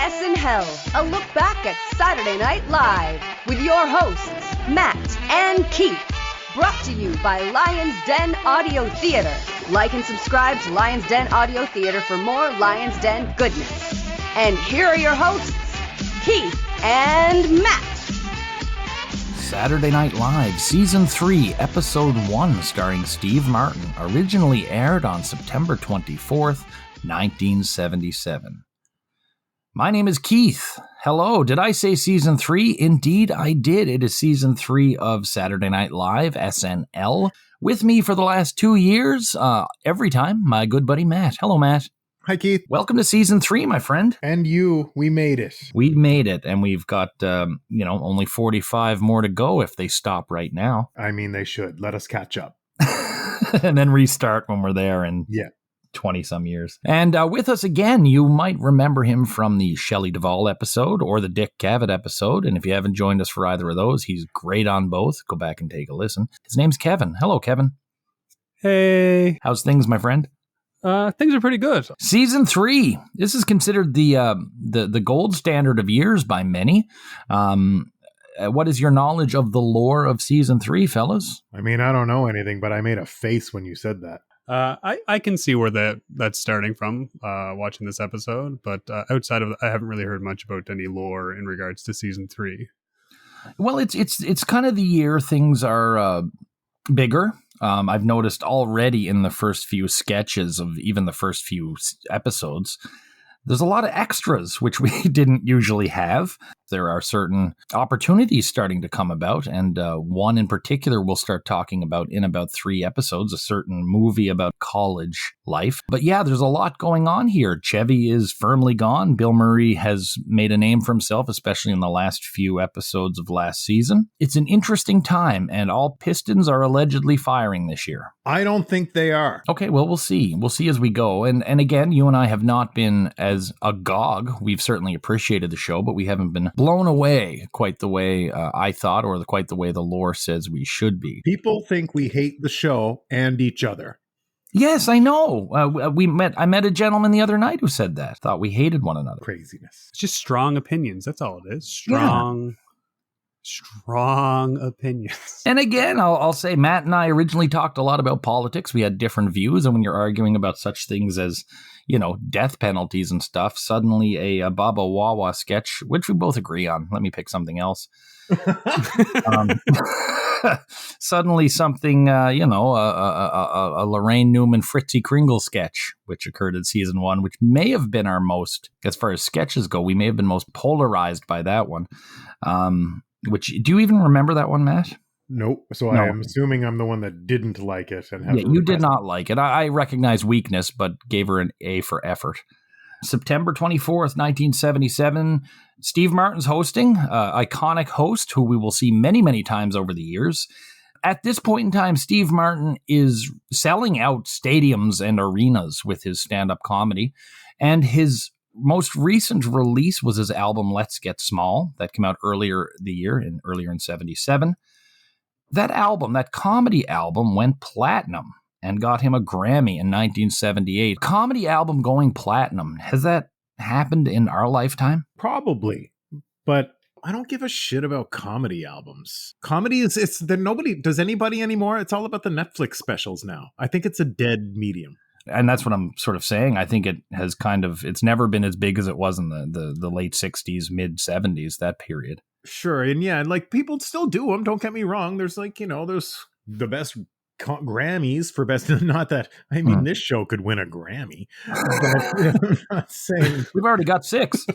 SNHell, a look back at Saturday Night Live with your hosts, Matt and Keith. Brought to you by Lion's Den Audio Theater. Like and subscribe to Lion's Den Audio Theater for more Lion's Den goodness. And here are your hosts, Keith and Matt. Saturday Night Live, Season 3, Episode 1, starring Steve Martin, originally aired on September 24th, 1977. My name is Keith. Hello, did I say Season 3? Indeed, I did. It is Season 3 of Saturday Night Live, SNL. With me for the last 2 years, every time, my good buddy Matt. Hello, Matt. Hi, Keith. Welcome to Season 3, my friend. And we made it. We made it, and we've got, only 45 more to go if they stop right now. I mean, they should. Let us catch up. And then restart when we're there in 20-some years. And with us again, you might remember him from the Shelley Duvall episode or the Dick Cavett episode. And if you haven't joined us for either of those, he's great on both. Go back and take a listen. His name's Kevin. Hello, Kevin. Hey. How's things, my friend? Things are pretty good. Season 3. This is considered the gold standard of years by many. What is your knowledge of the lore of Season 3, fellas? I mean, I don't know anything, but I made a face when you said that. I can see where that's starting from, watching this episode, but outside of that, I haven't really heard much about any lore in regards to Season 3. Well, it's kind of the year things are bigger. I've noticed already in the first few sketches of even the first few episodes, there's a lot of extras, which we didn't usually have. There are certain opportunities starting to come about, and one in particular we'll start talking about in about 3 episodes, a certain movie about college life. But yeah, there's a lot going on here. Chevy is firmly gone. Bill Murray has made a name for himself, especially in the last few episodes of last season. It's an interesting time, and all pistons are allegedly firing this year. I don't think they are. Okay, well, we'll see. We'll see as we go. And again, you and I have not been as agog. We've certainly appreciated the show, but we haven't been blown away quite the way I thought, or quite the way the lore says we should be. People think we hate the show and each other. Yes, I know. I met a gentleman the other night who said that. Thought we hated one another. Craziness. It's just strong opinions. That's all it is. Strong opinions. And again, I'll say Matt and I originally talked a lot about politics. We had different views. And when you're arguing about such things as, death penalties and stuff, suddenly a Baba Wawa sketch, which we both agree on. Let me pick something else. Suddenly something, a Laraine, Newman, Fritzy Kringle sketch, which occurred in Season 1, which may have been our most, as far as sketches go, we may have been most polarized by that one. Do you even remember that one, Matt? Nope. So no. I am assuming I'm the one that didn't like it. You did not like it. I recognize weakness, but gave her an A for effort. September 24th, 1977. Steve Martin's hosting, iconic host who we will see many, many times over the years. At this point in time, Steve Martin is selling out stadiums and arenas with his stand-up comedy. And his most recent release was his album Let's Get Small that came out earlier in 77. That album, that comedy album, went platinum and got him a Grammy in 1978. Comedy album going platinum. Has that happened in our lifetime? Probably. But I don't give a shit about comedy albums. Comedy it's that nobody does anybody anymore. It's all about the Netflix specials now. I think it's a dead medium. And that's what I'm sort of saying. I think it has it's never been as big as it was in the late 60s, mid 70s, that period. Sure. And people still do them. Don't get me wrong. There's there's the best Grammys for best. Not that, this show could win a Grammy. But, I'm not saying. We've already got 6.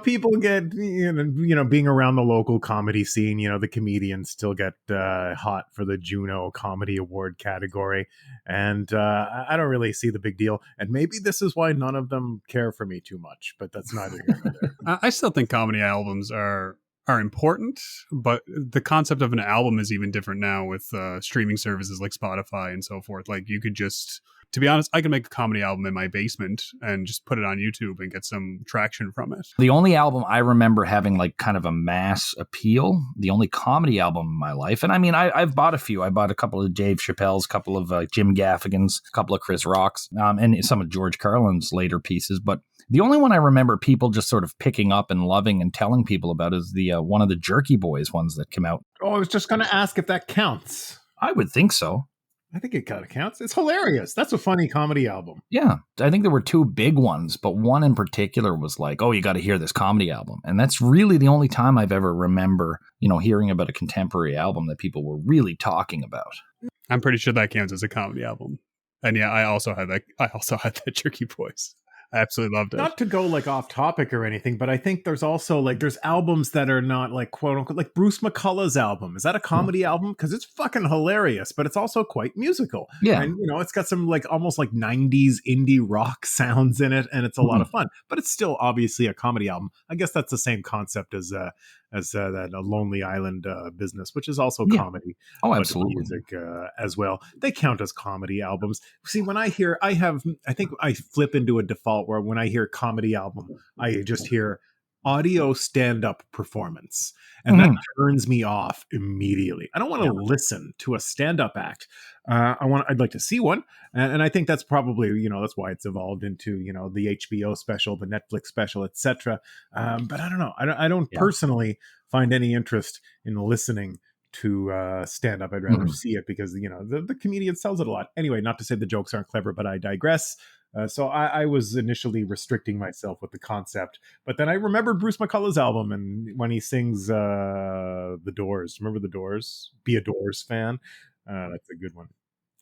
People get, being around the local comedy scene, the comedians still get hot for the Juno Comedy Award category. And I don't really see the big deal. And maybe this is why none of them care for me too much, but that's neither here nor there. I still think comedy albums are important, but the concept of an album is even different now with streaming services like Spotify and so forth. Like you could just to be honest, I can make a comedy album in my basement and just put it on YouTube and get some traction from it. The only album I remember having like kind of a mass appeal, the only comedy album in my life, and I mean, I've bought a few. I bought a couple of Dave Chappelle's, a couple of Jim Gaffigan's, a couple of Chris Rock's, and some of George Carlin's later pieces. But the only one I remember people just sort of picking up and loving and telling people about is the one of the Jerky Boys ones that came out. Oh, I was just going to ask if that counts. I would think so. I think it kind of counts. It's hilarious. That's a funny comedy album. Yeah. I think there were two big ones, but one in particular was like, oh, you got to hear this comedy album. And that's really the only time I've ever remember, hearing about a contemporary album that people were really talking about. I'm pretty sure that counts as a comedy album. And yeah, I also had that Jerky Boys. I absolutely loved it. Not to go like off topic or anything, but I think there's also like there's albums that are not like quote unquote like Bruce McCullough's album. Is that a comedy album? Because it's fucking hilarious, but it's also quite musical. Yeah, and it's got some like almost like 90s indie rock sounds in it, and it's a lot of fun. But it's still obviously a comedy album. I guess that's the same concept as that a Lonely Island business, which is also comedy. Oh, absolutely. Music as well. They count as comedy albums. See, when I hear, I think I flip into a default where when I hear comedy album, I just hear audio stand-up performance, and that turns me off immediately. I don't want to listen to a stand-up act. I'd like to see one, and I think that's probably that's why it's evolved into the HBO special, the Netflix special, etc. But I don't know. I don't personally find any interest in listening to stand-up. I'd rather see it because the comedian sells it a lot. Anyway, not to say the jokes aren't clever, but I digress. So I was initially restricting myself with the concept, but then I remembered Bruce McCullough's album, and when he sings The Doors, remember The Doors? Be a Doors fan. That's a good one.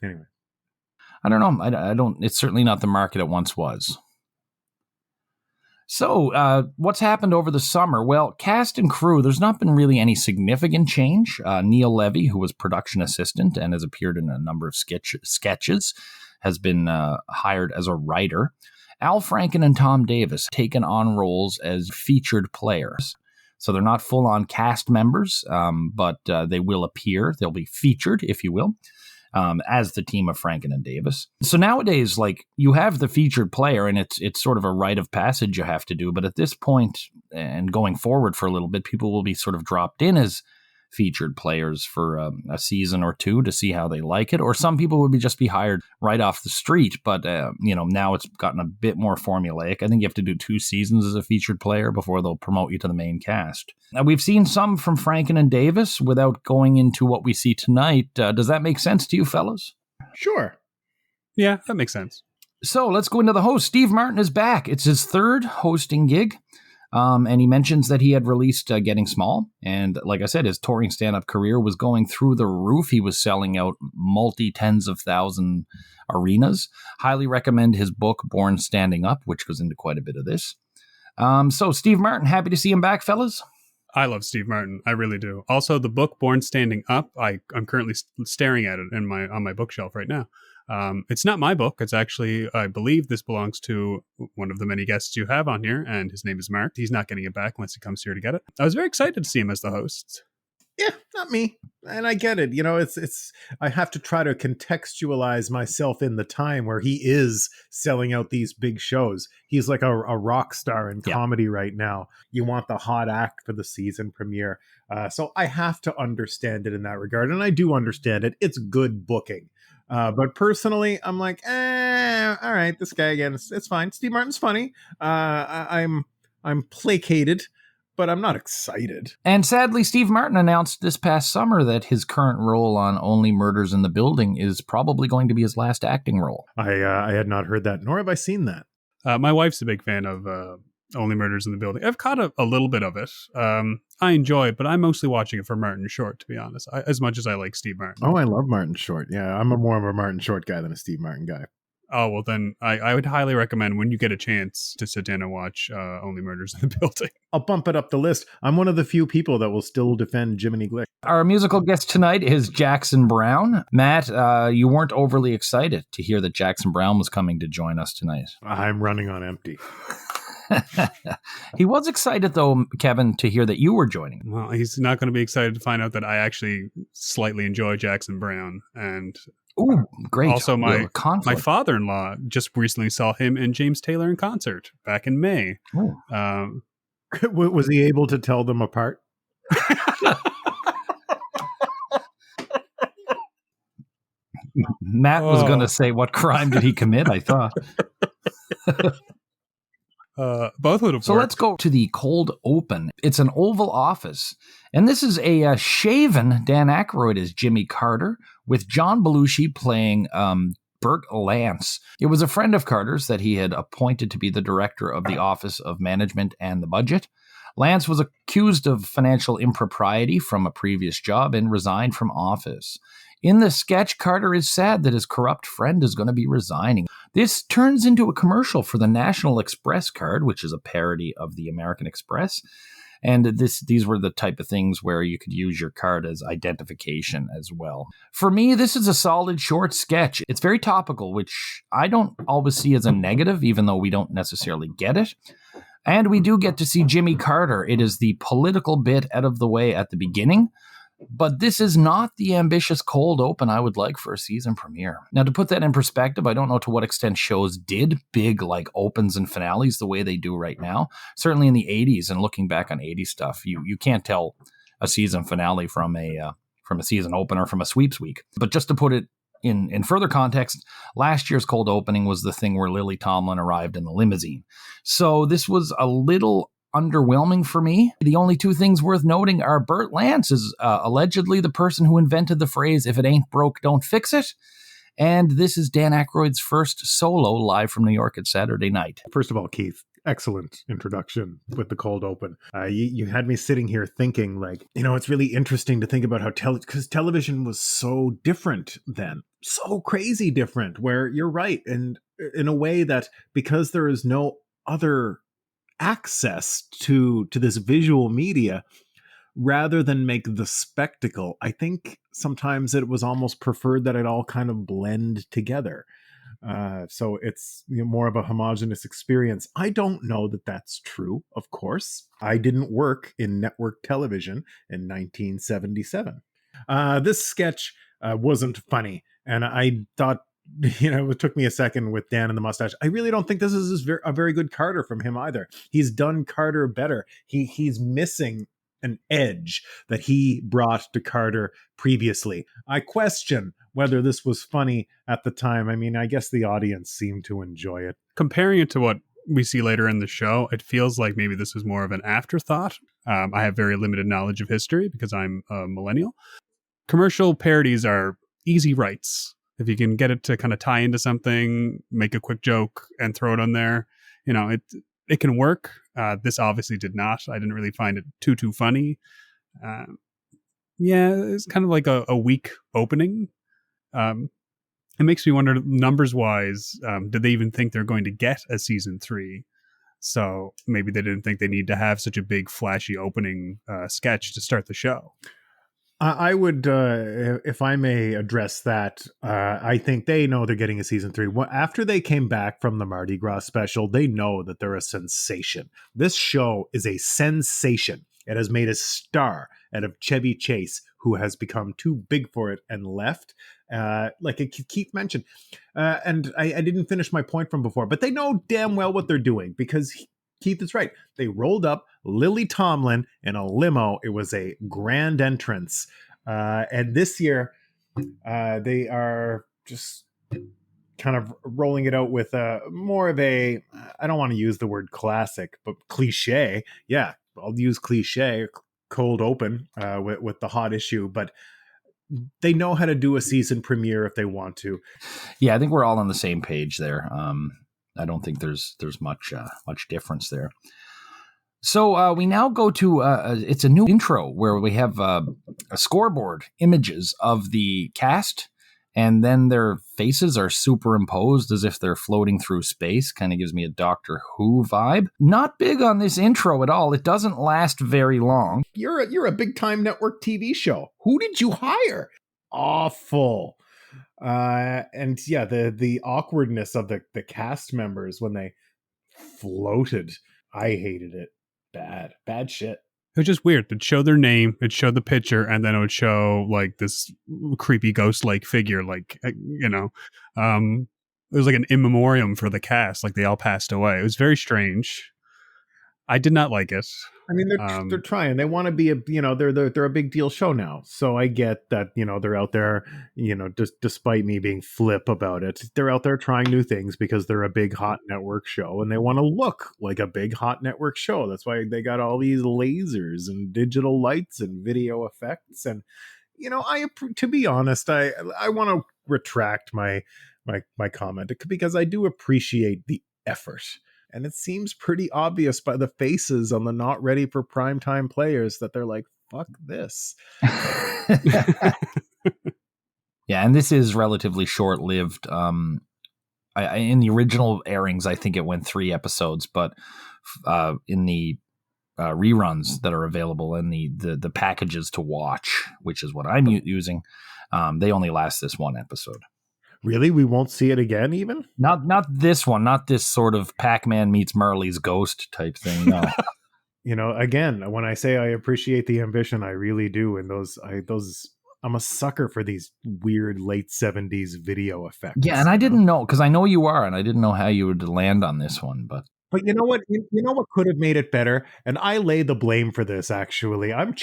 Anyway. I don't know. I don't. It's certainly not the market it once was. So what's happened over the summer? Well, cast and crew, there's not been really any significant change. Neil Levy, who was production assistant and has appeared in a number of sketches, has been hired as a writer. Al Franken and Tom Davis taken on roles as featured players. So they're not full-on cast members, but they will appear. They'll be featured, if you will, as the team of Franken and Davis. So nowadays, like, you have the featured player, and it's sort of a rite of passage you have to do. But at this point, and going forward for a little bit, people will be sort of dropped in as featured players for a season or two to see how they like it, or some people would just be hired right off the street. But now it's gotten a bit more formulaic. I think you have to do 2 seasons as a featured player before they'll promote you to the main cast. Now, we've seen some from Franken and Davis without going into what we see tonight. Does that make sense to you, fellas? Sure. Yeah, that makes sense. So let's go into the host. Steve Martin is back. It's his 3rd hosting gig. And he mentions that he had released Getting Small. And like I said, his touring stand-up career was going through the roof. He was selling out multi-tens of thousand arenas. Highly recommend his book, Born Standing Up, which goes into quite a bit of this. So Steve Martin, happy to see him back, fellas. I love Steve Martin. I really do. Also, the book, Born Standing Up, I'm currently staring at it on my bookshelf right now. It's not my book. It's actually, I believe this belongs to one of the many guests you have on here, and his name is Mark. He's not getting it back unless he comes here to get it. I was very excited to see him as the host. Yeah, not me. And I get it. It's I have to try to contextualize myself in the time where he is selling out these big shows. He's like a rock star in comedy right now. You want the hot act for the season premiere. So I have to understand it in that regard. And I do understand it. It's good booking. But personally, I'm like, all right, this guy again, it's fine. Steve Martin's funny. I'm placated, but I'm not excited. And sadly, Steve Martin announced this past summer that his current role on Only Murders in the Building is probably going to be his last acting role. I had not heard that, nor have I seen that. My wife's a big fan of Only Murders in the Building. I've caught a little bit of it. I enjoy it, but I'm mostly watching it for Martin Short, to be honest, as much as I like Steve Martin. Oh, I love Martin Short. Yeah, I'm more of a Martin Short guy than a Steve Martin guy. Oh, well, then I would highly recommend when you get a chance to sit down and watch Only Murders in the Building. I'll bump it up the list. I'm one of the few people that will still defend Jiminy Glick. Our musical guest tonight is Jackson Browne. Matt, you weren't overly excited to hear that Jackson Browne was coming to join us tonight. I'm running on empty. He was excited, though, Kevin, to hear that you were joining. Well, he's not going to be excited to find out that I actually slightly enjoy Jackson Browne. And Ooh, great. Also, my conflict. father-in-law just recently saw him and James Taylor in concert back in May. Ooh. Was he able to tell them apart? Matt was going to say, what crime did he commit? I thought. Both would have So worked. let's go to the cold open. It's an Oval Office. And this is a shaven Dan Aykroyd as Jimmy Carter, with John Belushi playing Bert Lance. It was a friend of Carter's that he had appointed to be the director of the Office of Management and the Budget. Lance was accused of financial impropriety from a previous job and resigned from office. In the sketch, Carter is sad that his corrupt friend is going to be resigning. This turns into a commercial for the National Express card, which is a parody of the American Express. And these were the type of things where you could use your card as identification as well. For me, this is a solid short sketch. It's very topical, which I don't always see as a negative, even though we don't necessarily get it. And we do get to see Jimmy Carter. It is the political bit out of the way at the beginning. But this is not the ambitious cold open I would like for a season premiere. Now, to put that in perspective, I don't know to what extent shows did big like opens and finales the way they do right now. Certainly in the 80s, and looking back on 80s stuff, you can't tell a season finale from a season opener from a sweeps week. But just to put it in further context, last year's cold opening was the thing where Lily Tomlin arrived in the limousine. So this was a little underwhelming for me. The only two things worth noting are Bert Lance is allegedly the person who invented the phrase, "If it ain't broke, don't fix it." And this is Dan Aykroyd's first solo live from New York at Saturday night. First of all, Keith, excellent introduction with the cold open. You had me sitting here thinking, like, it's really interesting to think about how because television was so different then, so crazy different, where you're right. And in a way that because there is no other access to this visual media, rather than make the spectacle, I think sometimes it was almost preferred that it all kind of blend together. So it's more of a homogenous experience. I don't know that that's true, of course. I didn't work in network television in 1977. This sketch wasn't funny, and I thought, it took me a second with Dan and the mustache. I really don't think this is a very good Carter from him either. He's done Carter better. He's missing an edge that he brought to Carter previously. I question whether this was funny at the time. I mean, I guess the audience seemed to enjoy it. Comparing it to what we see later in the show, it feels like maybe this was more of an afterthought. I have very limited knowledge of history because I'm a millennial. Commercial parodies are easy writes. If you can get it to kind of tie into something, make a quick joke and throw it on there, it can work. This obviously did not. I didn't really find it too funny. It's kind of like a weak opening. It makes me wonder, numbers wise, did they even think they're going to get a season 3? So maybe they didn't think they need to have such a big flashy opening sketch to start the show. I would, if I may address that, I think they know they're getting a season 3. After they came back from the Mardi Gras special, they know that they're a sensation. This show is a sensation. It has made a star out of Chevy Chase, who has become too big for it and left, like Keith mentioned. And I didn't finish my point from before, but they know damn well what they're doing, because Keith is right. They rolled up Lily Tomlin in a limo. It was a grand entrance. And this year, they are just kind of rolling it out with more of a, I don't want to use the word classic, but cliche. Yeah, I'll use cliche, cold open with the hot issue. But they know how to do a season premiere if they want to. Yeah, I think we're all on the same page there. I don't think there's much difference there. So we now go to it's a new intro where we have a scoreboard images of the cast, and then their faces are superimposed as if they're floating through space. Kind of gives me a Doctor Who vibe. Not big on this intro at all. It doesn't last very long. You're a big time network TV show. Who did you hire? Awful. And yeah, the awkwardness of the cast members when they floated, I hated it. Bad shit. It was just weird. It'd show their name, it'd show the picture, and then it would show like this creepy ghost-like figure, like, it was like an in memoriam for the cast, like they all passed away. It was very strange. I did not like it. I mean, they're trying. They want to be they're a big deal show now. So I get that, they're out there, just despite me being flip about it, they're out there trying new things because they're a big hot network show and they want to look like a big hot network show. That's why they got all these lasers and digital lights and video effects. And, to be honest, I want to retract my comment because I do appreciate the effort. And it seems pretty obvious by the faces on the not ready for primetime players that they're like, fuck this. Yeah, and this is relatively short-lived. In the original airings, I think it went 3 episodes, but in the reruns that are available and the packages to watch, which is what I'm using, they only last this 1 episode. Really? We won't see it again even? Not this one, not this sort of Pac-Man meets Marley's ghost type thing, no. Again, when I say I appreciate the ambition, I really do. And I'm a sucker for these weird late 70s video effects. Yeah, and I didn't know, because I know you are, and I didn't know how you would land on this one, but you know what? You know what could have made it better? And I lay the blame for this, actually. I'm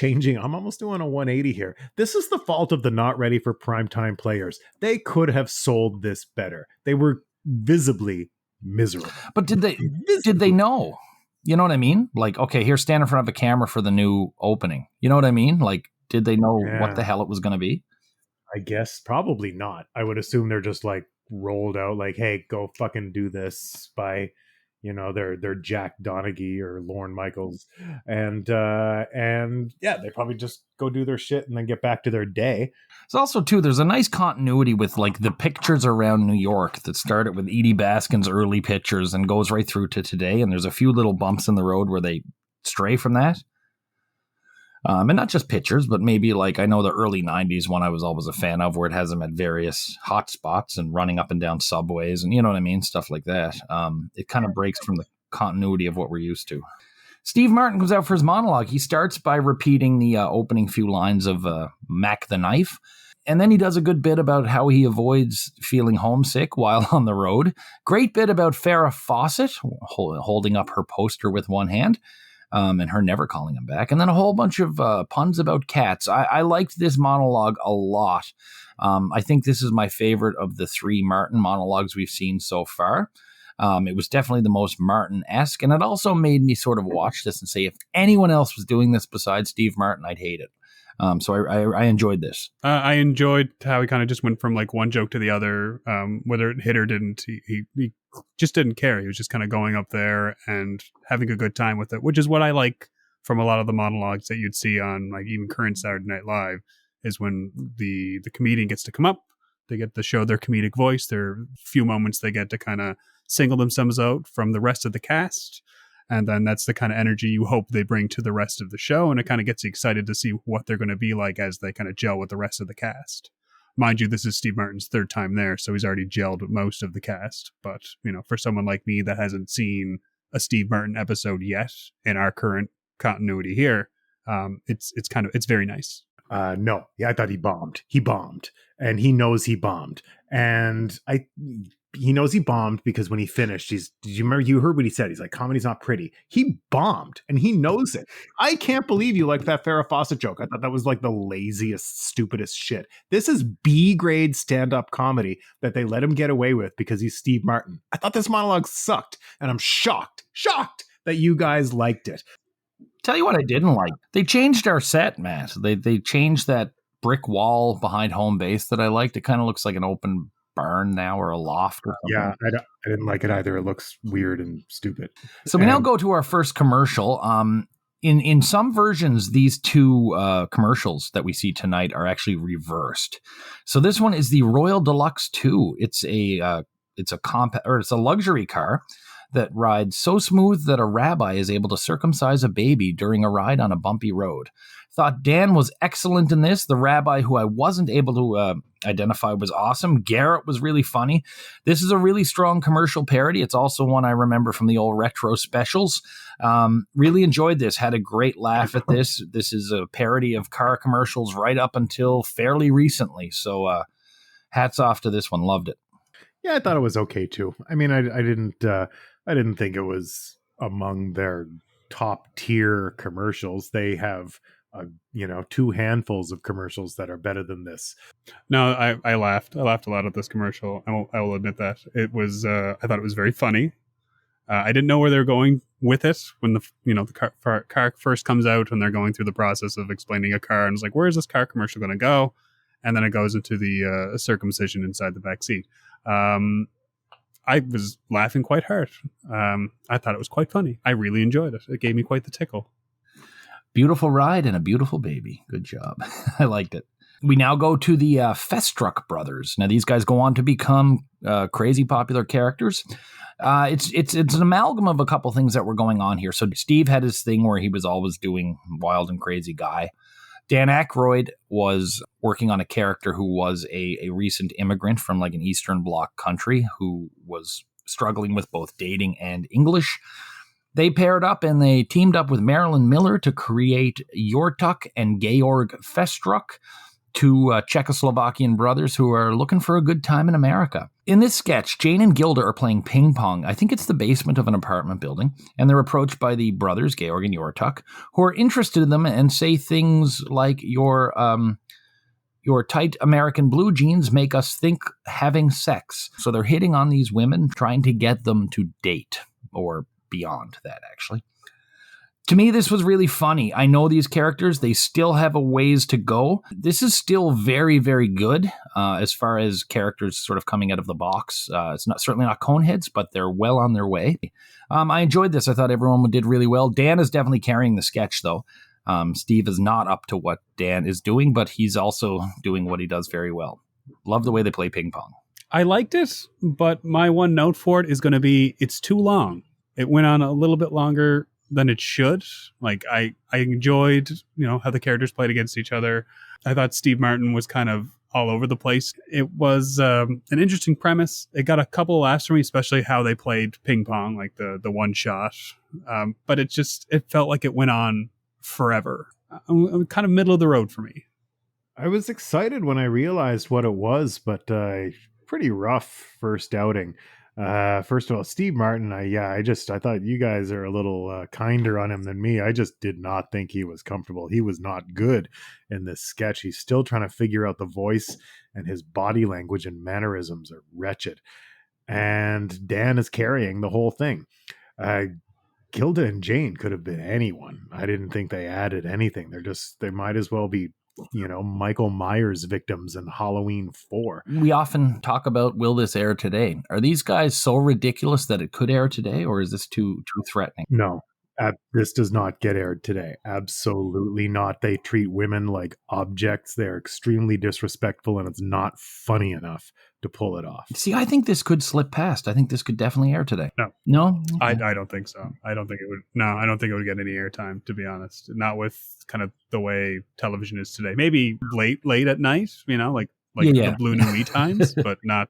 almost doing a 180 here. This is the fault of the not ready for primetime players. They could have sold this better. They were visibly miserable. But did they know? You know what I mean? Like, okay, here, stand in front of a camera for the new opening. You know what I mean? Like, did they know what the hell it was going to be? I guess probably not. I would assume they're just like rolled out like, hey, go fucking do this by... they're Jack Donaghy or Lorne Michaels, and yeah, they probably just go do their shit and then get back to their day. It's also too, there's a nice continuity with like the pictures around New York that started with Edie Baskin's early pictures and goes right through to today, and there's a few little bumps in the road where they stray from that. And not just pictures, but maybe like, I know the early 90s one I was always a fan of, where it has them at various hot spots and running up and down subways and you know what I mean? Stuff like that. It kind of breaks from the continuity of what we're used to. Steve Martin comes out for his monologue. He starts by repeating the opening few lines of Mac the Knife. And then he does a good bit about how he avoids feeling homesick while on the road. Great bit about Farrah Fawcett holding up her poster with one hand. And her never calling him back. And then a whole bunch of puns about cats. I liked this monologue a lot. I think this is my favorite of the 3 Martin monologues we've seen so far. It was definitely the most Martin-esque. And it also made me sort of watch this and say, if anyone else was doing this besides Steve Martin, I'd hate it. So I enjoyed this. I enjoyed how he kind of just went from like one joke to the other, whether it hit or didn't. He just didn't care. He was just kind of going up there and having a good time with it, which is what I like from a lot of the monologues that you'd see on like even current Saturday Night Live, is when the comedian gets to come up, they get to show their comedic voice. There are few moments they get to kind of single themselves out from the rest of the cast. And then that's the kind of energy you hope they bring to the rest of the show. And it kind of gets you excited to see what they're going to be like as they kind of gel with the rest of the cast. Mind you, this is Steve Martin's 3rd time there, so he's already gelled with most of the cast. But, for someone like me that hasn't seen a Steve Martin episode yet in our current continuity here, it's very nice. No. Yeah, I thought he bombed. He bombed. And he knows he bombed. And he knows he bombed because when he finished, you heard what he said? He's like, comedy's not pretty. He bombed and he knows it. I can't believe you like that Farrah Fawcett joke. I thought that was like the laziest, stupidest shit. This is B-grade stand-up comedy that they let him get away with because he's Steve Martin. I thought this monologue sucked, and I'm shocked that you guys liked it. Tell you what I didn't like. They changed our set, Matt. They changed that brick wall behind home base that I liked. It kind of looks like an open barn now, or a loft or something. Yeah, I didn't like it either. It looks weird and stupid. So we now go to our first commercial. In some versions, these 2 commercials that we see tonight are actually reversed. So this one is the Royal Deluxe 2. It's a luxury car that rides so smooth that a rabbi is able to circumcise a baby during a ride on a bumpy road. Thought Dan was excellent in this. The rabbi who I wasn't able to Identify was awesome. Garrett was really funny. This is a really strong commercial parody. It's also one I remember from the old retro specials. Really enjoyed this. Had a great laugh at this. This is a parody of car commercials right up until fairly recently. So hats off to this one. Loved it. Yeah, I thought it was okay too. I mean, I didn't think it was among their top tier commercials. They have two handfuls of commercials that are better than this. No, I laughed. I laughed a lot at this commercial. I will admit that it was. I thought it was very funny. I didn't know where they were going with it when the car first comes out and they're going through the process of explaining a car, and it's like, where is this car commercial going to go? And then it goes into the circumcision inside the back seat. I was laughing quite hard. I thought it was quite funny. I really enjoyed it. It gave me quite the tickle. Beautiful ride and a beautiful baby. Good job. I liked it. We now go to the Festrunk brothers. Now, these guys go on to become crazy popular characters. It's an amalgam of a couple things that were going on here. So Steve had his thing where he was always doing wild and crazy guy. Dan Aykroyd was working on a character who was a recent immigrant from like an Eastern Bloc country who was struggling with both dating and English. They paired up and they teamed up with Marilyn Miller to create Yortuk and Georg Festrunk, two Czechoslovakian brothers who are looking for a good time in America. In this sketch, Jane and Gilda are playing ping pong. I think it's the basement of an apartment building, and they're approached by the brothers, Georg and Yortuk, who are interested in them and say things like, your tight American blue jeans make us think having sex. So they're hitting on these women, trying to get them to date, or beyond that, actually. To me, this was really funny. I know these characters, they still have a ways to go. This is still very, very good as far as characters sort of coming out of the box. It's certainly not Coneheads, but they're well on their way. I enjoyed this. I thought everyone did really well. Dan is definitely carrying the sketch, though. Steve is not up to what Dan is doing, but he's also doing what he does very well. Love the way they play ping pong. I liked it, but my one note for it is going to be it's too long. It went on a little bit longer than it should. Like I enjoyed, how the characters played against each other. I thought Steve Martin was kind of all over the place. It was an interesting premise. It got a couple of laughs for me, especially how they played ping pong, like the one shot. But it felt like it went on forever. Kind of middle of the road for me. I was excited when I realized what it was, but pretty rough first outing. First of all, Steve Martin, I thought you guys are a little kinder on him than me. I just did not think he was comfortable. He was not good in this sketch. He's still trying to figure out the voice, and his body language and mannerisms are wretched. And Dan is carrying the whole thing. Gilda and Jane could have been anyone. I didn't think they added anything. They might as well be Michael Myers victims in Halloween 4. We often talk about, will this air today? Are these guys so ridiculous that it could air today, or is this too threatening? No, this does not get aired today. Absolutely not. They treat women like objects. They're extremely disrespectful, and it's not funny enough to pull it off. See, I think this could slip past. I think this could definitely air today. No? Okay. I don't think so. I don't think it would. No, I don't think it would get any airtime, to be honest. Not with kind of the way television is today. Maybe late at night, like the Blue New Me times, but not.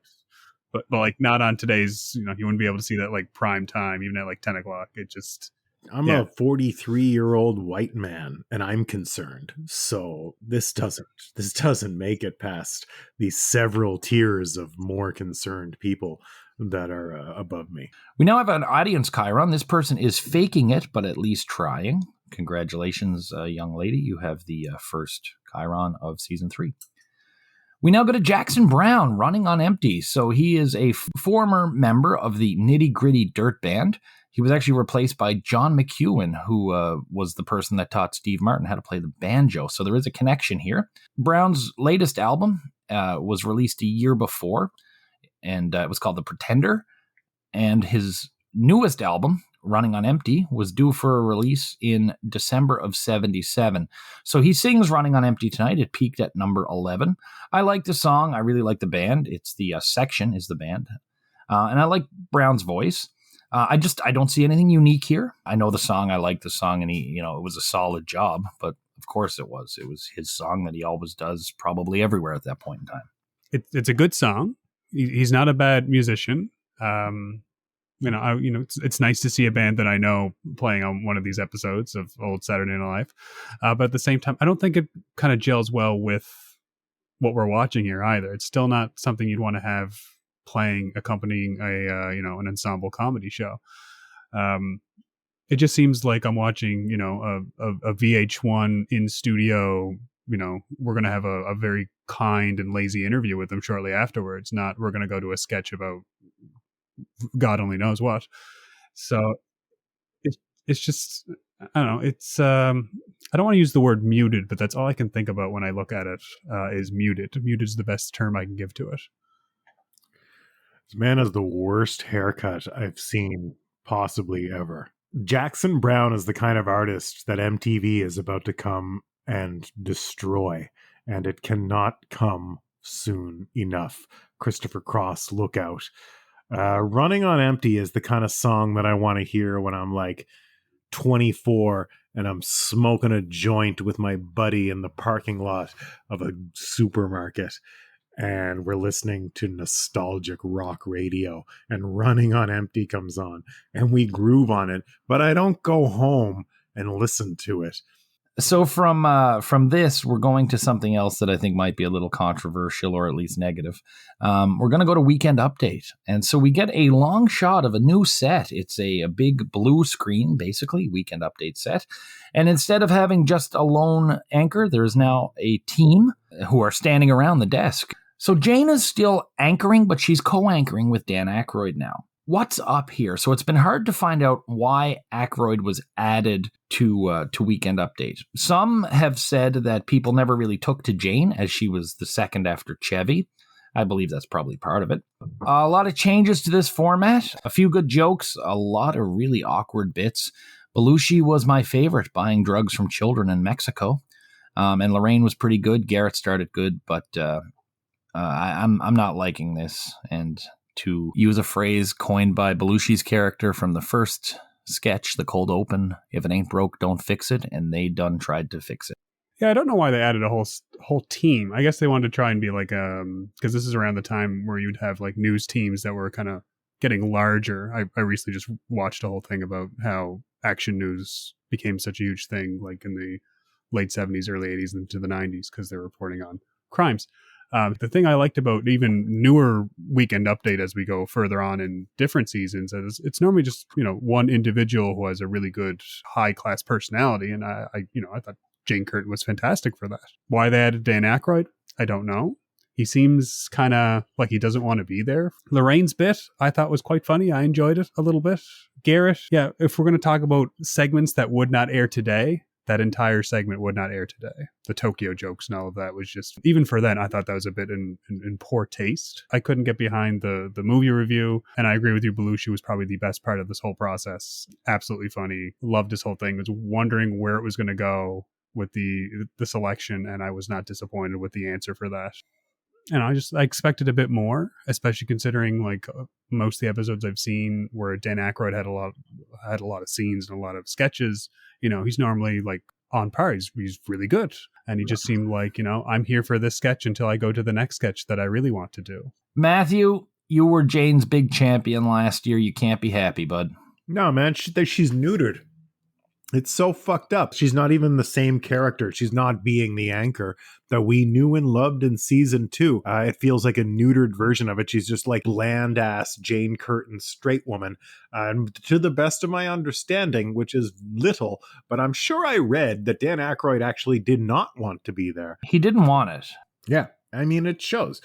But like not on today's. You wouldn't be able to see that like prime time, even at like 10 o'clock. It just. I'm a 43-year-old white man, and I'm concerned. So this doesn't make it past these several tiers of more concerned people that are above me. We now have an audience Chiron. This person is faking it, but at least trying. Congratulations, young lady. You have the first Chiron of season 3. We now go to Jackson Browne, running on empty. So he is a former member of the Nitty Gritty Dirt Band. He was actually replaced by John McEwen, who was the person that taught Steve Martin how to play the banjo. So there is a connection here. Browne's latest album was released a year before, and it was called The Pretender. And his newest album, Running on Empty, was due for a release in December of 1977. So he sings Running on Empty tonight. It peaked at number 11. I like the song. I really like the band. It's the Section is the band. And I like Browne's voice. I don't see anything unique here. I know the song. I like the song, and it was a solid job. But of course it was. It was his song that he always does, probably everywhere at that point in time. it's a good song. He's not a bad musician. It's nice to see a band that I know playing on one of these episodes of old Saturday Night Live. But at the same time, I don't think it kind of gels well with what we're watching here either. It's still not something you'd want to have playing, accompanying an ensemble comedy show. It just seems like I'm watching, a VH1 in studio. We're going to have a very kind and lazy interview with them shortly afterwards. Not we're going to go to a sketch about God only knows what. So it's just, I don't know. It's I don't want to use the word muted, but that's all I can think about when I look at it. Is muted. Muted is the best term I can give to it. This man has the worst haircut I've seen possibly ever. Jackson Browne is the kind of artist that MTV is about to come and destroy, and it cannot come soon enough. Christopher Cross, look out. Running on Empty is the kind of song that I want to hear when I'm like 24 and I'm smoking a joint with my buddy in the parking lot of a supermarket, and we're listening to nostalgic rock radio, and Running on Empty comes on and we groove on it, but I don't go home and listen to it. So from this, we're going to something else that I think might be a little controversial, or at least negative. We're going to go to Weekend Update. And so we get a long shot of a new set. It's a big blue screen, basically, Weekend Update set. And instead of having just a lone anchor, there's now a team who are standing around the desk. So Jane is still anchoring, but she's co-anchoring with Dan Aykroyd now. What's up here? So it's been hard to find out why Aykroyd was added to Weekend Update. Some have said that people never really took to Jane, as she was the second after Chevy. I believe that's probably part of it. A lot of changes to this format, a few good jokes, a lot of really awkward bits. Belushi was my favorite, buying drugs from children in Mexico. And Laraine was pretty good. Garrett started good, but I'm not liking this. And to use a phrase coined by Belushi's character from the first sketch, The Cold Open, if it ain't broke, don't fix it, and they done tried to fix it. Yeah, I don't know why they added a whole team. I guess they wanted to try and be like, because this is around the time where you'd have like news teams that were kind of getting larger. I recently just watched a whole thing about how action news became such a huge thing, like in the late 70s, early 80s into the 90s, because they're reporting on crimes. The thing I liked about even newer Weekend Update as we go further on in different seasons is it's normally just, one individual who has a really good high class personality. And I thought Jane Curtin was fantastic for that. Why they added Dan Aykroyd, I don't know. He seems kind of like he doesn't want to be there. Lorraine's bit I thought was quite funny. I enjoyed it a little bit. Garrett, yeah, if we're going to talk about segments that would not air today, that entire segment would not air today. The Tokyo jokes and all of that was just, even for then, I thought that was a bit in poor taste. I couldn't get behind the movie review, and I agree with you, Belushi was probably the best part of this whole process. Absolutely funny. Loved this whole thing. Was wondering where it was going to go with the selection, and I was not disappointed with the answer for that. And I expected a bit more, especially considering like most of the episodes I've seen where Dan Aykroyd had a lot of scenes and a lot of sketches. He's normally like on par. He's really good. And he just seemed like, I'm here for this sketch until I go to the next sketch that I really want to do. Matthew, you were Jane's big champion last year. You can't be happy, bud. No, man, she's neutered. It's so fucked up. She's not even the same character. She's not being the anchor that we knew and loved in season 2. It feels like a neutered version of it. She's just like bland-ass Jane Curtin straight woman. And to the best of my understanding, which is little, but I'm sure I read that Dan Aykroyd actually did not want to be there. He didn't want it. Yeah. I mean, it shows.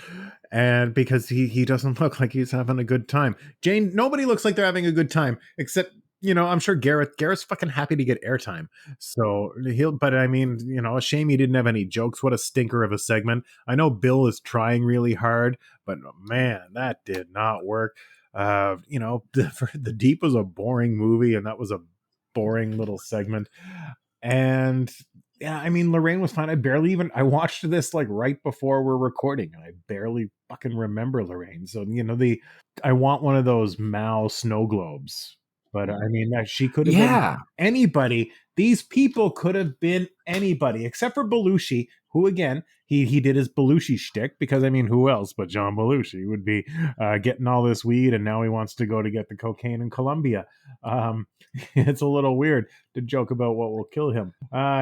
And because he doesn't look like he's having a good time. Jane, nobody looks like they're having a good time, except... I'm sure Garrett's fucking happy to get airtime. So but I mean, a shame he didn't have any jokes. What a stinker of a segment. I know Bill is trying really hard, but man, that did not work. The Deep was a boring movie, and that was a boring little segment. And yeah, I mean, Laraine was fine. I watched this like right before we're recording, and I barely fucking remember Laraine. So, I want one of those Mao snow globes. But I mean, she could have been anybody. These people could have been anybody, except for Belushi, who again, he did his Belushi shtick, because I mean, who else but John Belushi would be getting all this weed, and now he wants to go to get the cocaine in Colombia. It's a little weird to joke about what will kill him.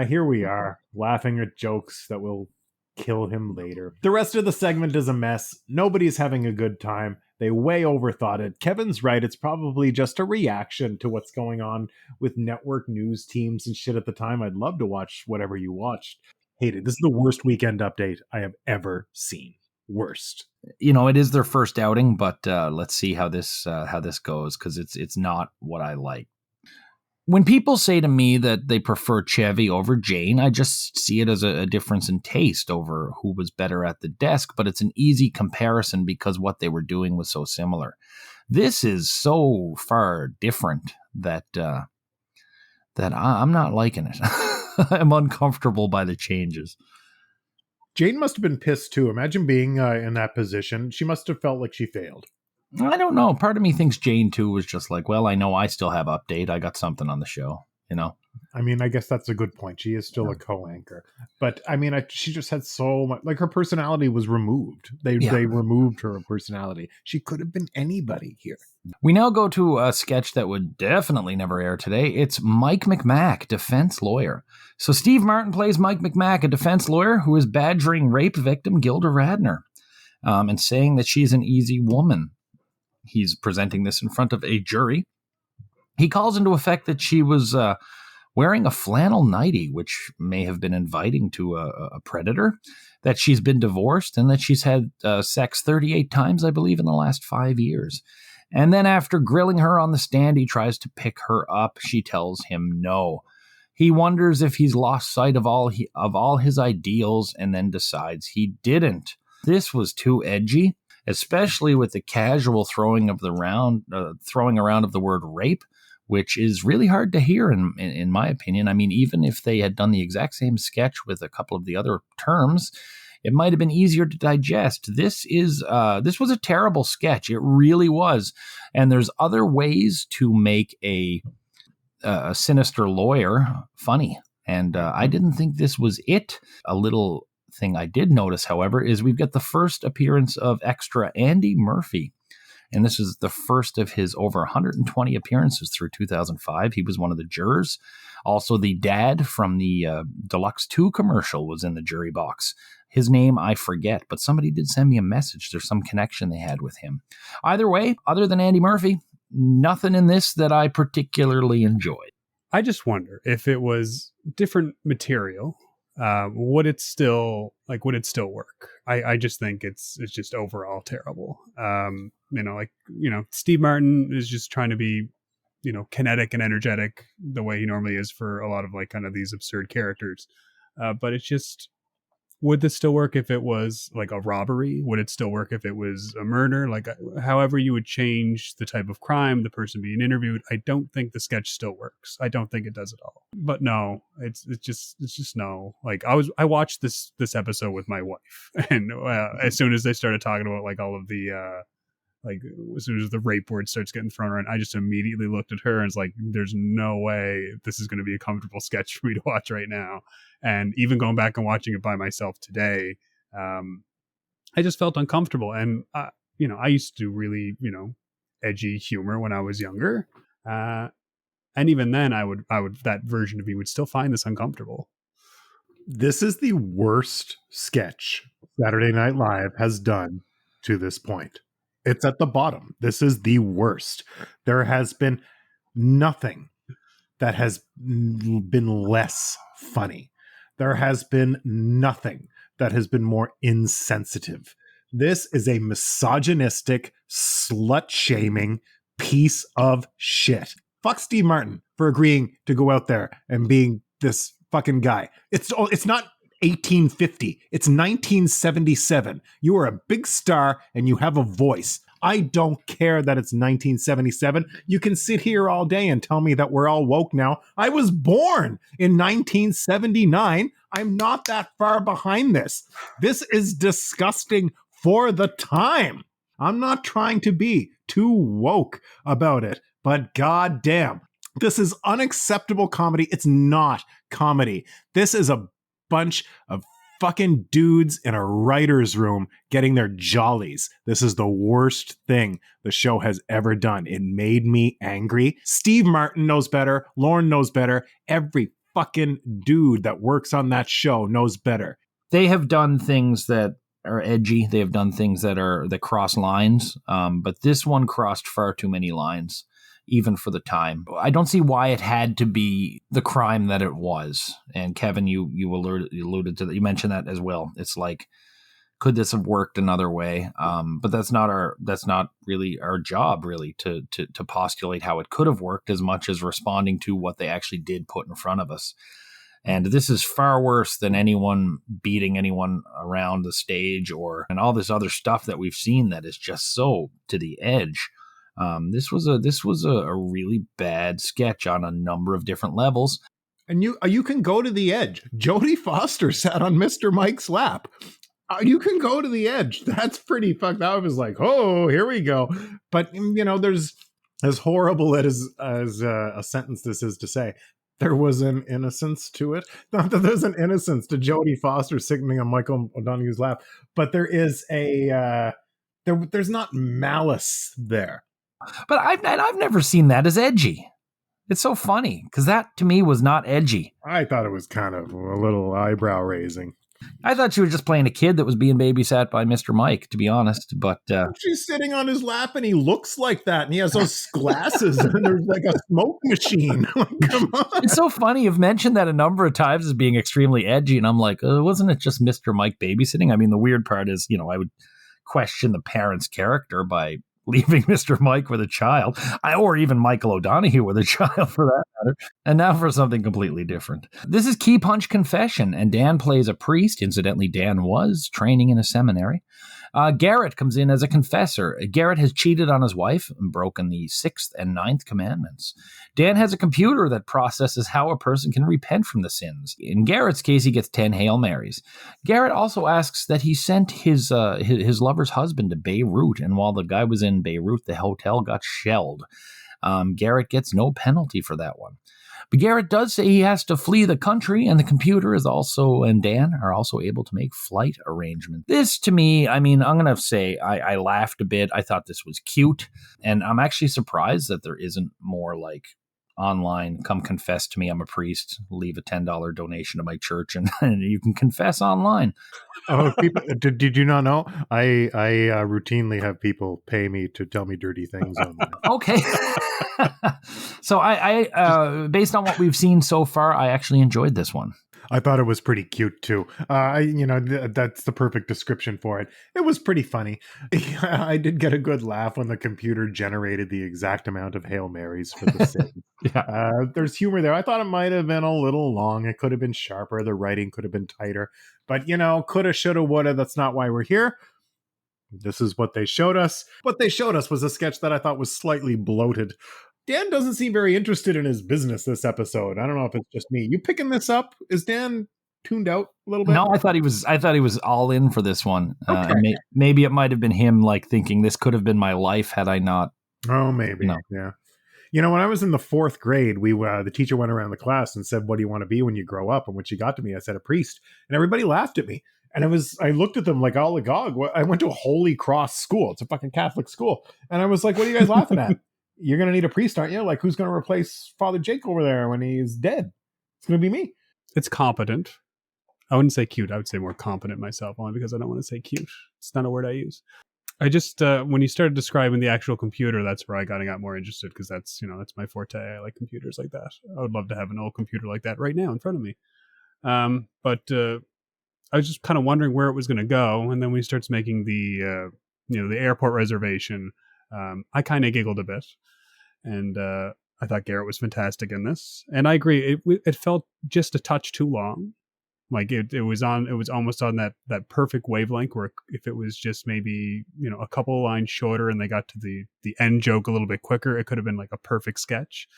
Here we are, laughing at jokes that will kill him later. The rest of the segment is a mess. Nobody's having a good time. They way overthought it. Kevin's right. It's probably just a reaction to what's going on with network news teams and shit at the time. I'd love to watch whatever you watched. Hated. This is the worst weekend update I have ever seen. Worst. You know, it is their first outing, but let's see how this goes, because it's not what I like. When people say to me that they prefer Chevy over Jane, I just see it as a difference in taste over who was better at the desk, but it's an easy comparison because what they were doing was so similar. This is so far different that I'm not liking it. I'm uncomfortable by the changes. Jane must have been pissed too. Imagine being in that position. She must have felt like she failed. I don't know. Part of me thinks Jane too was just like, well, I know I still have update. I got something on the show, you know? I mean, I guess that's a good point. She is still a co-anchor. But I mean, she just had so much, like her personality was removed. They removed her personality. She could have been anybody here. We now go to a sketch that would definitely never air today. It's Mike McMack, defense lawyer. So Steve Martin plays Mike McMack, a defense lawyer who is badgering rape victim Gilda Radner and saying that she's an easy woman. He's presenting this in front of a jury. He calls into effect that she was wearing a flannel nightie, which may have been inviting to a predator, that she's been divorced, and that she's had sex 38 times, I believe, in the last 5 years. And then after grilling her on the stand, he tries to pick her up. She tells him no. He wonders if he's lost sight of all his ideals, and then decides he didn't. This was too edgy, especially with the casual throwing around of the word rape, which is really hard to hear in my opinion. I mean, even if they had done the exact same sketch with a couple of the other terms, it might have been easier to digest. This was a terrible sketch. It really was. And there's other ways to make a sinister lawyer funny. And I didn't think this was it. A little thing I did notice, however, is we've got the first appearance of extra Andy Murphy. And this is the first of his over 120 appearances through 2005. He was one of the jurors. Also, the dad from the Deluxe 2 commercial was in the jury box. His name I forget, but somebody did send me a message. There's some connection they had with him. Either way, other than Andy Murphy, nothing in this that I particularly enjoyed. I just wonder if it was different material, would it still work? I just think it's just overall terrible. Steve Martin is just trying to be, kinetic and energetic the way he normally is for a lot of like kind of these absurd characters. But it's just, would this still work if it was like a robbery? Would it still work if it was a murder? Like, however you would change the type of crime, the person being interviewed, I don't think the sketch still works. I don't think it does at all. But no, it's just no. Like I watched this episode with my wife, and as soon as they started talking about like all of the as soon as the rape word starts getting thrown around, I just immediately looked at her and was like, there's no way this is going to be a comfortable sketch for me to watch right now. And even going back and watching it by myself today, I just felt uncomfortable. And, I used to do really, edgy humor when I was younger. And even then I would, that version of me would still find this uncomfortable. This is the worst sketch Saturday Night Live has done to this point. It's at the bottom. This is the worst. There has been nothing that has been less funny. There has been nothing that has been more insensitive. This is a misogynistic, slut-shaming piece of shit. Fuck Steve Martin for agreeing to go out there and being this fucking guy. It's not 1850. It's 1977. You are a big star and you have a voice. I don't care that it's 1977. You can sit here all day and tell me that we're all woke now. I was born in 1979. I'm not that far behind this. This is disgusting for the time. I'm not trying to be too woke about it, but goddamn, this is unacceptable comedy. It's not comedy. This is a bunch of fucking dudes in a writer's room getting their jollies. This is the worst thing the show has ever done. It made me angry. Steve Martin knows better. Lauren knows better. Every fucking dude that works on that show knows better. They have done things that are edgy. They have done things that cross lines. But this one crossed far too many lines, even for the time. I don't see why it had to be the crime that it was. And Kevin, you alluded to that. You mentioned that as well. It's like, could this have worked another way? But that's not really our job, really, to postulate how it could have worked, as much as responding to what they actually did put in front of us. And this is far worse than anyone beating anyone around the stage and all this other stuff that we've seen that is just so to the edge. This was a really bad sketch on a number of different levels. And you can go to the edge. Jodie Foster sat on Mr. Mike's lap. You can go to the edge. That's pretty fucked up. I was like, oh, here we go. But, there's, as horrible as a sentence this is to say, there was an innocence to it. Not that there's an innocence to Jodie Foster sitting on Michael O'Donoghue's lap, but there is there's not malice there. But I've never seen that as edgy. It's so funny because that to me was not edgy. I thought it was kind of a little eyebrow raising. I thought she was just playing a kid that was being babysat by Mr. Mike, to be honest. But she's sitting on his lap and he looks like that. And he has those glasses and there's like a smoke machine. Come on. It's so funny. You've mentioned that a number of times as being extremely edgy. And I'm like, wasn't it just Mr. Mike babysitting? I mean, the weird part is, I would question the parent's character by leaving Mr. Mike with a child, or even Michael O'Donoghue with a child for that matter. And now for something completely different. This is Keypunch Confession, and Dan plays a priest. Incidentally, Dan was training in a seminary. Garrett comes in as a confessor. Garrett has cheated on his wife and broken the 6th and 9th commandments. Dan has a computer that processes how a person can repent from the sins. In Garrett's case, he gets 10 Hail Marys. Garrett also asks that he sent his lover's husband to Beirut, and while the guy was in Beirut, the hotel got shelled. Garrett gets no penalty for that one. But Garrett does say he has to flee the country, and the computer and Dan are also able to make flight arrangements. This, to me, I mean, I'm going to say I laughed a bit. I thought this was cute, and I'm actually surprised that there isn't more like online, come confess to me, I'm a priest, leave a $10 donation to my church, and you can confess online. Oh, people, did you not know? I routinely have people pay me to tell me dirty things online. Okay. So I based on what we've seen so far, I actually enjoyed this one. I thought it was pretty cute too. That's the perfect description for it. It was pretty funny. I did get a good laugh when the computer generated the exact amount of Hail Marys for the sins. Yeah. There's humor there. I thought it might have been a little long. It could have been sharper. The writing could have been tighter. But, coulda, shoulda, woulda. That's not why we're here. This is what they showed us. What they showed us was a sketch that I thought was slightly bloated. Dan doesn't seem very interested in his business this episode. I don't know if it's just me. You picking this up? Is Dan tuned out a little bit? No, I thought he was all in for this one. Okay. Maybe it might have been him like thinking this could have been my life had I not. Oh, maybe. No. Yeah. When I was in the 4th grade, the teacher went around the class and said, "What do you want to be when you grow up?" And when she got to me, I said, "A priest." And everybody laughed at me. And I looked at them like all agog. I went to a Holy Cross school. It's a fucking Catholic school. And I was like, "What are you guys laughing at? You're going to need a priest, aren't you? Like, who's going to replace Father Jake over there when he's dead? It's going to be me." It's competent. I wouldn't say cute. I would say more competent myself, only because I don't want to say cute. It's not a word I use. I just, when you started describing the actual computer, that's where I got more interested, because that's my forte. I like computers like that. I would love to have an old computer like that right now in front of me. But I was just kind of wondering where it was going to go. And then when he starts making the airport reservation, I kind of giggled a bit. And I thought Garrett was fantastic in this. And I agree. It felt just a touch too long. Like it was almost on that perfect wavelength where if it was just maybe, a couple of lines shorter and they got to the end joke a little bit quicker, it could have been like a perfect sketch.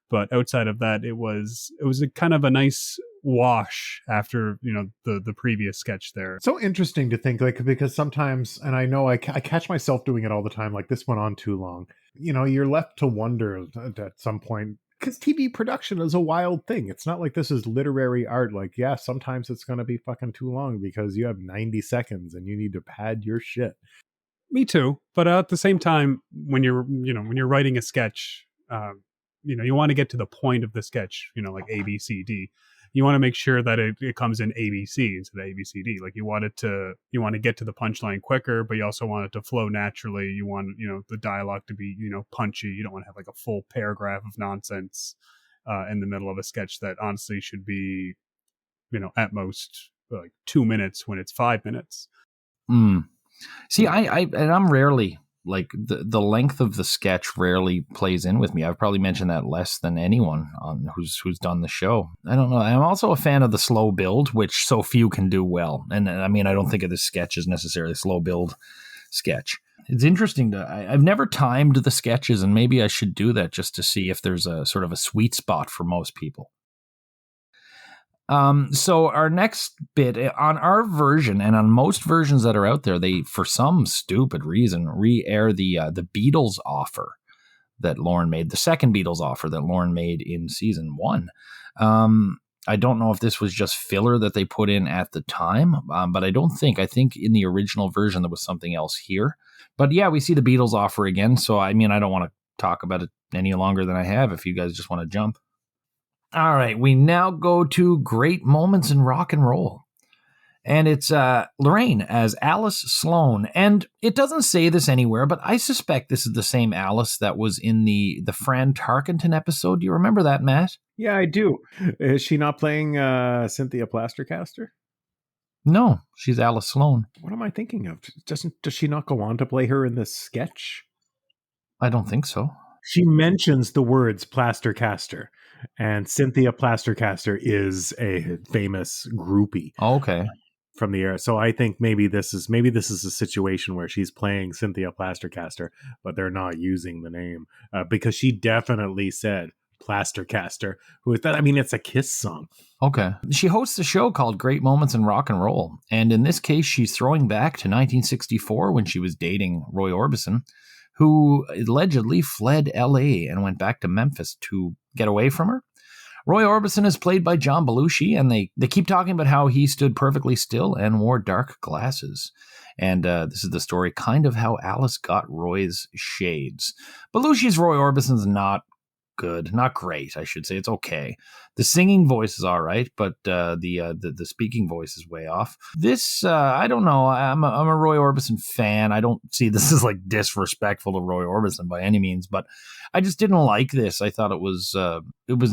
But outside of that, it was a kind of a nice wash after, the previous sketch there. So interesting to think, like, because sometimes, and I know I catch myself doing it all the time, like this went on too long. You're left to wonder at some point, because TV production is a wild thing. It's not like this is literary art. Like, yeah, sometimes it's going to be fucking too long because you have 90 seconds and you need to pad your shit. Me too. But at the same time, when you're writing a sketch, you want to get to the point of the sketch, like A, B, C, D. You want to make sure that it comes in ABC instead of ABCD. Like you want to get to the punchline quicker, but you also want it to flow naturally. You want, the dialogue to be, punchy. You don't want to have like a full paragraph of nonsense in the middle of a sketch that honestly should be, at most like 2 minutes when it's 5 minutes. See, I'm rarely like the length of the sketch rarely plays in with me. I've probably mentioned that less than anyone on who's done the show. I don't know. I'm also a fan of the slow build, which so few can do well. And I mean, I don't think of this sketch as necessarily a slow build sketch. It's interesting I've never timed the sketches, and maybe I should do that just to see if there's a sort of a sweet spot for most people. So our next bit on our version and on most versions that are out there, they, for some stupid reason, re-air the Beatles offer that Lorne made, the second Beatles offer that Lorne made in season 1. I don't know if this was just filler that they put in at the time, but I think in the original version there was something else here. But yeah, we see the Beatles offer again. So I mean, I don't want to talk about it any longer than I have if you guys just want to jump. All right, we now go to Great Moments in Rock and Roll. And it's Laraine as Alice Sloan. And it doesn't say this anywhere, but I suspect this is the same Alice that was in the Fran Tarkenton episode. Do you remember that, Matt? Yeah, I do. Is she not playing Cynthia Plastercaster? No, she's Alice Sloan. What am I thinking of? Does she not go on to play her in this sketch? I don't think so. She mentions the words Plastercaster. And Cynthia Plastercaster is a famous groupie. Okay. From the era. So I think maybe this is a situation where she's playing Cynthia Plastercaster, but they're not using the name because she definitely said Plastercaster. Who is that? I mean, it's a Kiss song. Okay. She hosts a show called Great Moments in Rock and Roll. And in this case, she's throwing back to 1964 when she was dating Roy Orbison, who allegedly fled LA and went back to Memphis to get away from her. Roy Orbison is played by John Belushi, and they keep talking about how he stood perfectly still and wore dark glasses. And this is the story, kind of how Alice got Roy's shades. Belushi's Roy Orbison's not good, not great, I should say. It's okay. The singing voice is all right, but the speaking voice is way off. This I don't know. I'm a Roy Orbison fan. I don't see this as like disrespectful to Roy Orbison by any means, but I just didn't like this. I thought it was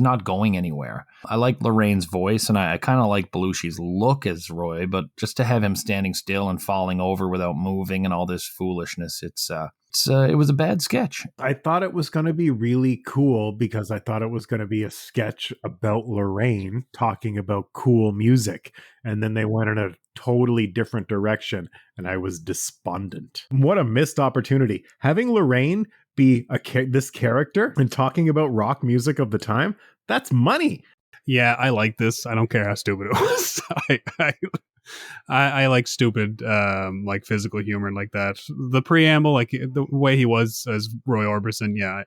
not going anywhere. I like Lorraine's voice, and I kind of like Belushi's look as Roy, but just to have him standing still and falling over without moving and all this foolishness, it was a bad sketch. I thought it was going to be really cool because I thought it was going to be a sketch about Laraine talking about cool music. And then they went in a totally different direction, and I was despondent. What a missed opportunity. Having Laraine be this character and talking about rock music of the time, that's money. Yeah, I like this. I don't care how stupid it was. I like stupid, like physical humor like that. The preamble, like the way he was as Roy Orbison. Yeah,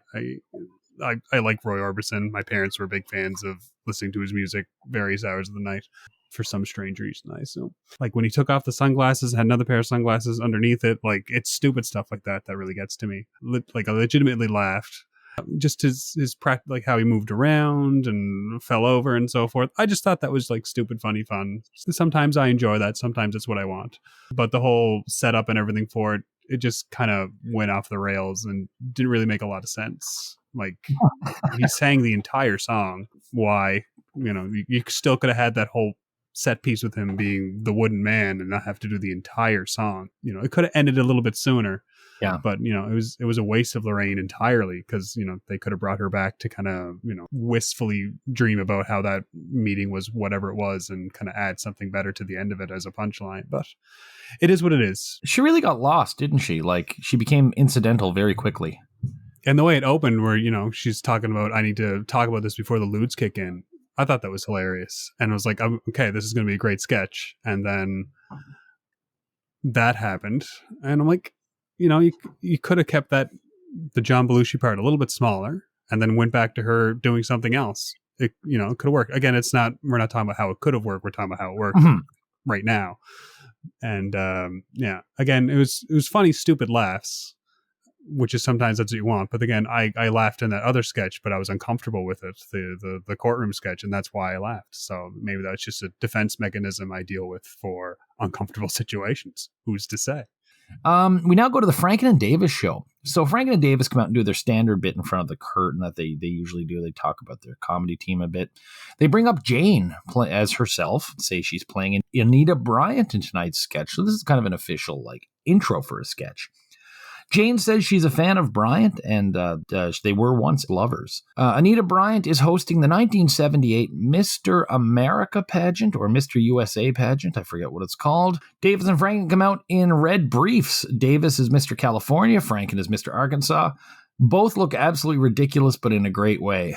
I like Roy Orbison. My parents were big fans of listening to his music various hours of the night for some strange reason, I assume. Like when he took off the sunglasses, had another pair of sunglasses underneath it. Like it's stupid stuff like that really gets to me. Like I legitimately laughed. Just his like how he moved around and fell over and so forth. I just thought that was like stupid, funny fun. Sometimes I enjoy that. Sometimes it's what I want. But the whole setup and everything for it, it just kind of went off the rails and didn't really make a lot of sense. Like he sang the entire song. Why? You still could have had that whole set piece with him being the wooden man and not have to do the entire song. It could have ended a little bit sooner. Yeah. But, it was a waste of Laraine entirely because, they could have brought her back to kind of, wistfully dream about how that meeting was whatever it was and kind of add something better to the end of it as a punchline. But it is what it is. She really got lost, didn't she? Like she became incidental very quickly. And the way it opened where, she's talking about, I need to talk about this before the lewds kick in. I thought that was hilarious. And I was like, okay, this is going to be a great sketch. And then that happened. And I'm like, you could have kept the John Belushi part a little bit smaller and then went back to her doing something else. It could work. Again, we're not talking about how it could have worked. We're talking about how it worked right now. And again, it was funny, stupid laughs, which is sometimes that's what you want. But again, I laughed in that other sketch, but I was uncomfortable with it, the courtroom sketch, and that's why I laughed. So maybe that's just a defense mechanism I deal with for uncomfortable situations. Who's to say? We now go to the Franken and Davis show. So Franken and Davis come out and do their standard bit in front of the curtain that they usually do. They talk about their comedy team a bit. They bring up Jane as herself, say she's playing Anita Bryant in tonight's sketch. So this is kind of an official intro for a sketch. Jane says she's a fan of Bryant, and they were once lovers. Anita Bryant is hosting the 1978 Mr. America pageant, or Mr. U.S.A. pageant. I forget what it's called. Davis and Franken come out in red briefs. Davis is Mr. California. Franken is Mr. Arkansas. Both look absolutely ridiculous, but in a great way.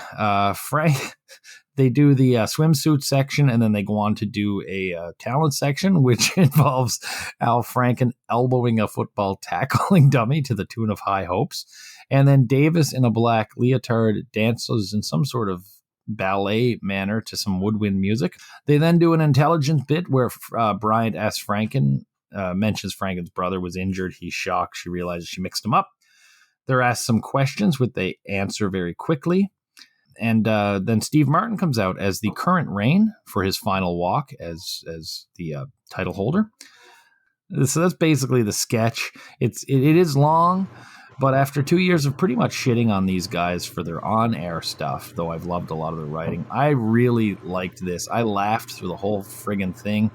They do the swimsuit section, and then they go on to do a talent section, which involves Al Franken elbowing a football tackling dummy to the tune of High Hopes. And then Davis, in a black leotard, dances in some sort of ballet manner to some woodwind music. They then do an intelligence bit where Bryant asks Franken, mentions Franken's brother was injured. He's shocked. She realizes she mixed him up. They're asked some questions, which they answer very quickly. And then Steve Martin comes out as the current reign for his final walk as the title holder. So that's basically the sketch. It is long, but after 2 years of pretty much shitting on these guys for their on-air stuff, though I've loved a lot of their writing, I really liked this. I laughed through the whole friggin' thing.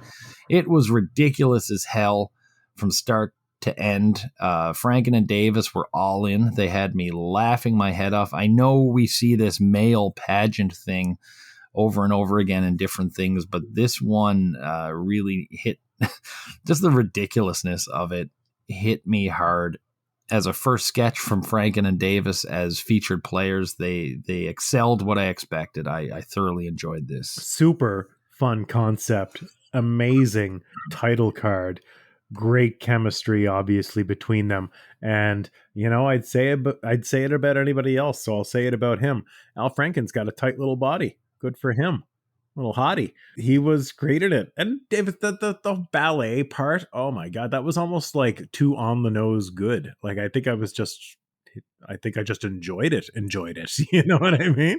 It was ridiculous as hell from start to end. Franken and Davis were all in. They had me laughing my head off. I know we see this male pageant thing over and over again in different things, but this one really hit just the ridiculousness of it hit me hard. As a first sketch from Franken and Davis as featured players, they excelled what I expected. I thoroughly enjoyed this. Super fun concept. Amazing title card. Great chemistry, obviously, between them. And, I'd say it about anybody else, so I'll say it about him. Al Franken's got a tight little body. Good for him. Little hottie. He was great at it. And David, the ballet part, oh my God, that was almost like too on the nose good. I think I just enjoyed it. You know what I mean?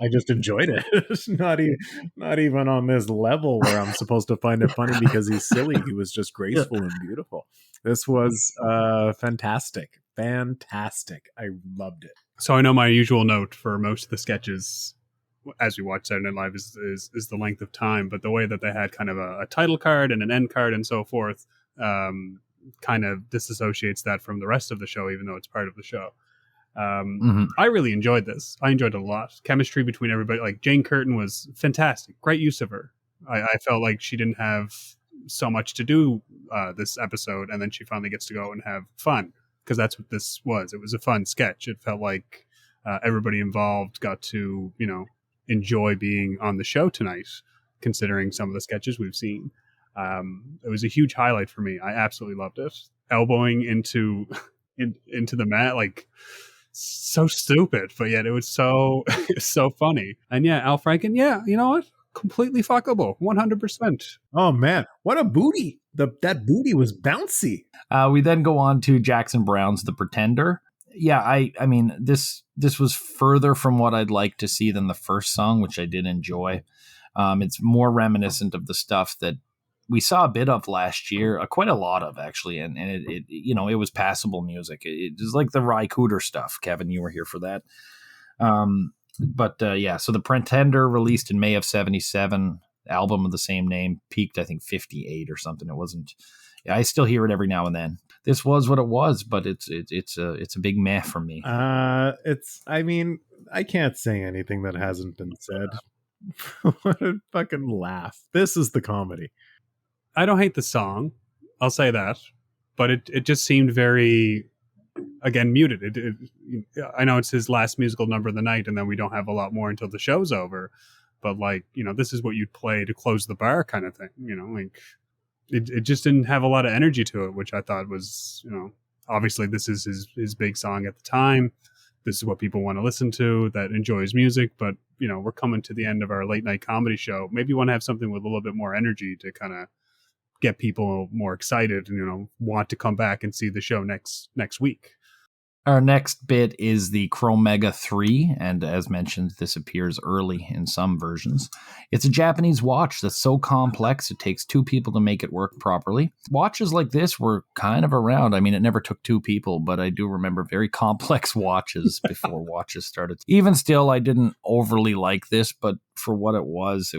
I just enjoyed it. not even on this level where I'm supposed to find it funny because he's silly. He was just graceful and beautiful. This was fantastic. I loved it. So I know my usual note for most of the sketches as we watch Saturday Night Live is the length of time, but the way that they had kind of a title card and an end card and so forth kind of disassociates that from the rest of the show, even though it's part of the show. I really enjoyed this. I enjoyed it a lot. Chemistry between everybody, like Jane Curtin was fantastic. Great use of her. I felt like she didn't have so much to do this episode, and then she finally gets to go and have fun, because that's what this was. It was a fun sketch. It felt like everybody involved got to, enjoy being on the show tonight, considering some of the sketches we've seen. It was a huge highlight for me. I absolutely loved it. Elbowing into the mat, so stupid, but yet it was so funny. And yeah, Al Franken, you know what? Completely fuckable, 100%. Oh man, what a booty! That booty was bouncy. We then go on to Jackson Browne's The Pretender. Yeah, I mean, this was further from what I'd like to see than the first song, which I did enjoy. It's more reminiscent of the stuff that we saw a bit of last year, quite a lot of actually, and it was passable music. It was like the Ry Cooder stuff. Kevin, you were here for that. So The Pretender, released in May of 1977, album of the same name, peaked I think 1958 or something. It wasn't. I still hear it every now and then. This was what it was, but it's a big meh from me. I can't say anything that hasn't been said. What a fucking laugh. This is the comedy. I don't hate the song, I'll say that, but it just seemed very, again, muted. I know it's his last musical number of the night, and then we don't have a lot more until the show's over, but this is what you'd play to close the bar kind of thing, it just didn't have a lot of energy to it, which I thought was, obviously this is his big song at the time. this is what people want to listen to, that enjoys music, but we're coming to the end of our late night comedy show. Maybe you want to have something with a little bit more energy to kind of get people more excited and want to come back and see the show next week. Our next bit is the Chromega 3, and as mentioned, this appears early in some versions. It's a Japanese watch that's so complex it takes two people to make it work properly. Watches like this were kind of around. I mean, it never took two people, but I do remember very complex watches before watches started. Even still, I didn't overly like this, but for what it was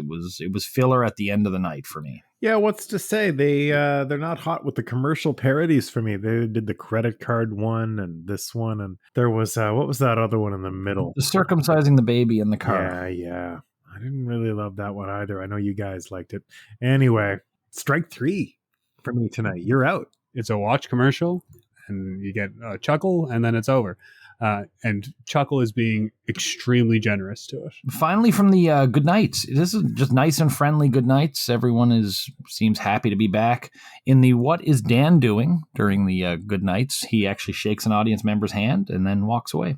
filler at the end of the night for me. Yeah, what's to say? They're not hot with the commercial parodies for me. They did the credit card one and this one, and there was what was that other one in the middle? The circumcising the baby in the car. Yeah. I didn't really love that one either. I know you guys liked it. Anyway, strike 3 for me tonight. You're out. It's a watch commercial, and you get a chuckle, and then it's over. And Chuckle is being extremely generous to it. Finally, from the good nights. This is just nice and friendly good nights. Everyone seems happy to be back. In the What Is Dan Doing during the good nights, he actually shakes an audience member's hand and then walks away.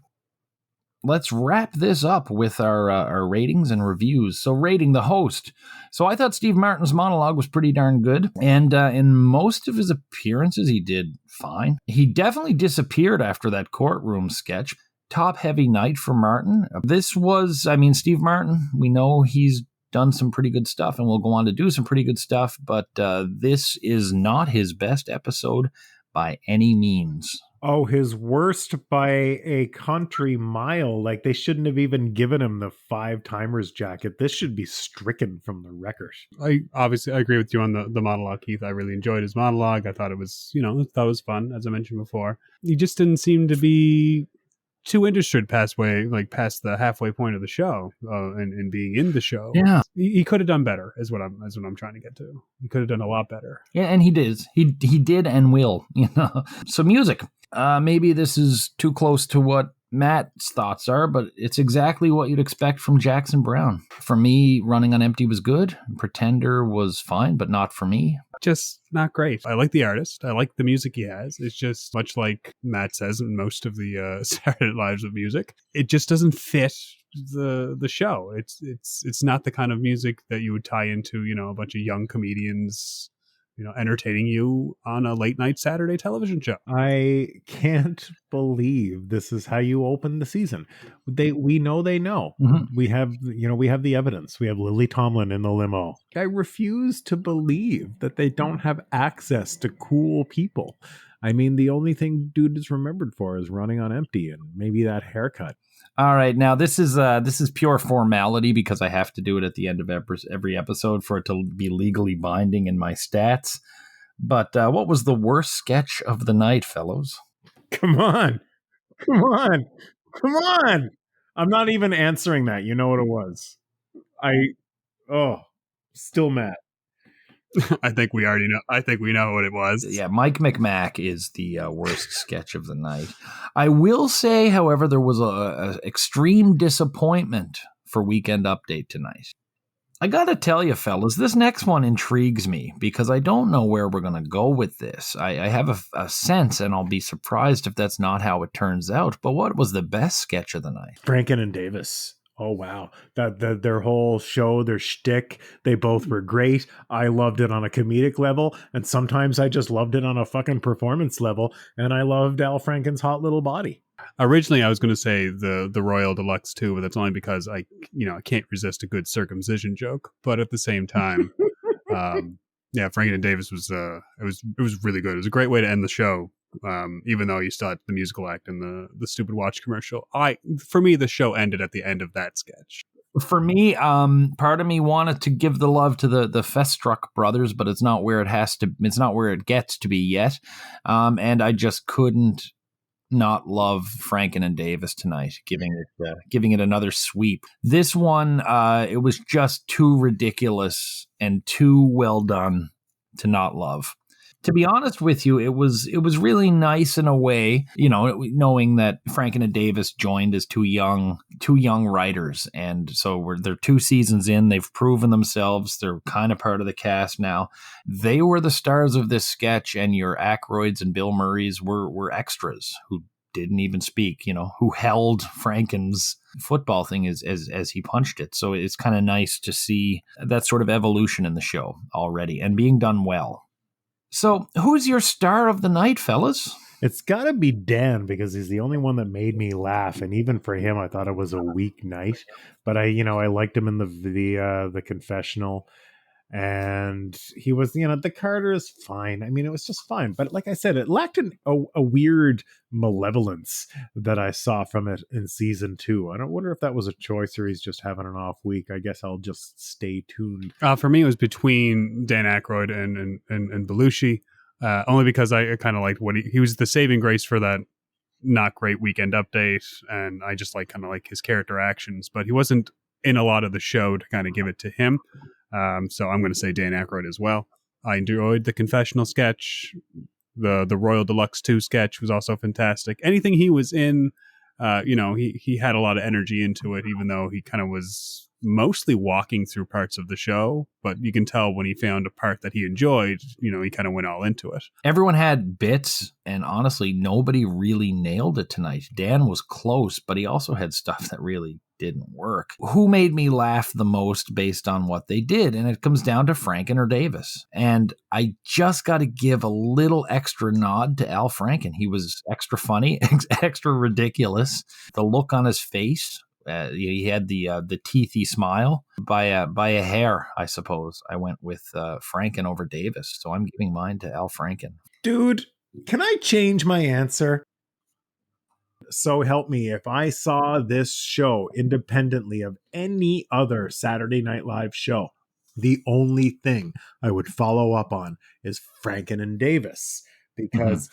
Let's wrap this up with our ratings and reviews. So rating the host. So I thought Steve Martin's monologue was pretty darn good. And in most of his appearances, he did fine. He definitely disappeared after that courtroom sketch. Top-heavy night for Martin. This was, Steve Martin, we know he's done some pretty good stuff and will go on to do some pretty good stuff. But this is not his best episode by any means. Oh, his worst by a country mile. Like, they shouldn't have even given him the 5-timers jacket. This should be stricken from the record. I agree with you on the monologue, Keith. I really enjoyed his monologue. I thought it was, fun, as I mentioned before. He just didn't seem to be too interested past the halfway point of the show and being in the show. Yeah, he could have done better. Is what I'm trying to get to. He could have done a lot better. Yeah, and he did. He did and will. So music. Maybe this is too close to what Matt's thoughts are, but it's exactly what you'd expect from Jackson Browne. For me, Running on Empty was good. Pretender was fine, but not for me. Just not great. I like the artist. I like the music he has. It's just much like Matt says in most of the Saturday Night Lives of music. It just doesn't fit the show. It's not the kind of music that you would tie into, a bunch of young comedians, entertaining you on a late night Saturday television show. I can't believe this is how you open the season. We know they know. Mm-hmm. We have the evidence. We have Lily Tomlin in the limo. I refuse to believe that they don't have access to cool people. The only thing dude is remembered for is Running on Empty and maybe that haircut. All right, now this is pure formality because I have to do it at the end of every episode for it to be legally binding in my stats. But what was the worst sketch of the night, fellows? Come on. I'm not even answering that. You know what it was. Still mad. I think we already know. I think we know what it was. Yeah, Mike McMack is the worst sketch of the night. I will say, however, there was a extreme disappointment for Weekend Update tonight. I gotta tell you, fellas, this next one intrigues me because I don't know where we're gonna go with this. I have a sense, and I'll be surprised if that's not how it turns out. But what was the best sketch of the night? Franken and Davis. Oh, wow. Their whole show, their shtick, they both were great. I loved it on a comedic level, and sometimes I just loved it on a fucking performance level, and I loved Al Franken's hot little body. Originally, I was going to say the Royal Deluxe too, but that's only because I can't resist a good circumcision joke. But at the same time, Franken and Davis was really good. It was a great way to end the show. Even though you still had the musical act and the stupid watch commercial. For me, the show ended at the end of that sketch. For me, part of me wanted to give the love to the Festrunk brothers, but it's not where it gets to be yet. And I just couldn't not love Franken and Davis tonight, giving it another sweep. This one, it was just too ridiculous and too well done to not love. To be honest with you, it was really nice in a way, knowing that Franken and Davis joined as two young writers, and so they're 2 seasons in. They've proven themselves. They're kind of part of the cast now. They were the stars of this sketch, and your Aykroyds and Bill Murrays were extras who didn't even speak, who held Franken's football thing as he punched it. So it's kind of nice to see that sort of evolution in the show already and being done well. So who's your star of the night, fellas? It's got to be Dan, because he's the only one that made me laugh, and even for him, I thought it was a weak night. But I liked him in the confessional, and he was, the Carter is fine. I mean, it was just fine. But like I said, it lacked a weird malevolence that I saw from it in season 2. I don't wonder if that was a choice or he's just having an off week. I guess I'll just stay tuned. For me, it was between Dan Aykroyd and Belushi. Only because I kind of liked what he was the saving grace for that not great Weekend Update, and I just kind of like his character actions, but he wasn't in a lot of the show to kind of give it to him. So I'm going to say Dan Aykroyd as well. I enjoyed the confessional sketch. The Royal Deluxe 2 sketch was also fantastic. Anything he was in, he had a lot of energy into it, even though he kind of was mostly walking through parts of the show, but you can tell when he found a part that he enjoyed, he kind of went all into it. Everyone had bits, and honestly, nobody really nailed it tonight. Dan was close, but he also had stuff that really didn't work. Who made me laugh the most based on what they did? And it comes down to Franken or Davis. And I just got to give a little extra nod to Al Franken. He was extra funny, extra ridiculous. The look on his face, he had the teethy smile by a hair, I suppose. I went with Franken over Davis, so I'm giving mine to Al Franken. Dude, can I change my answer? So help me, if I saw this show independently of any other Saturday Night Live show, the only thing I would follow up on is Franken and Davis, because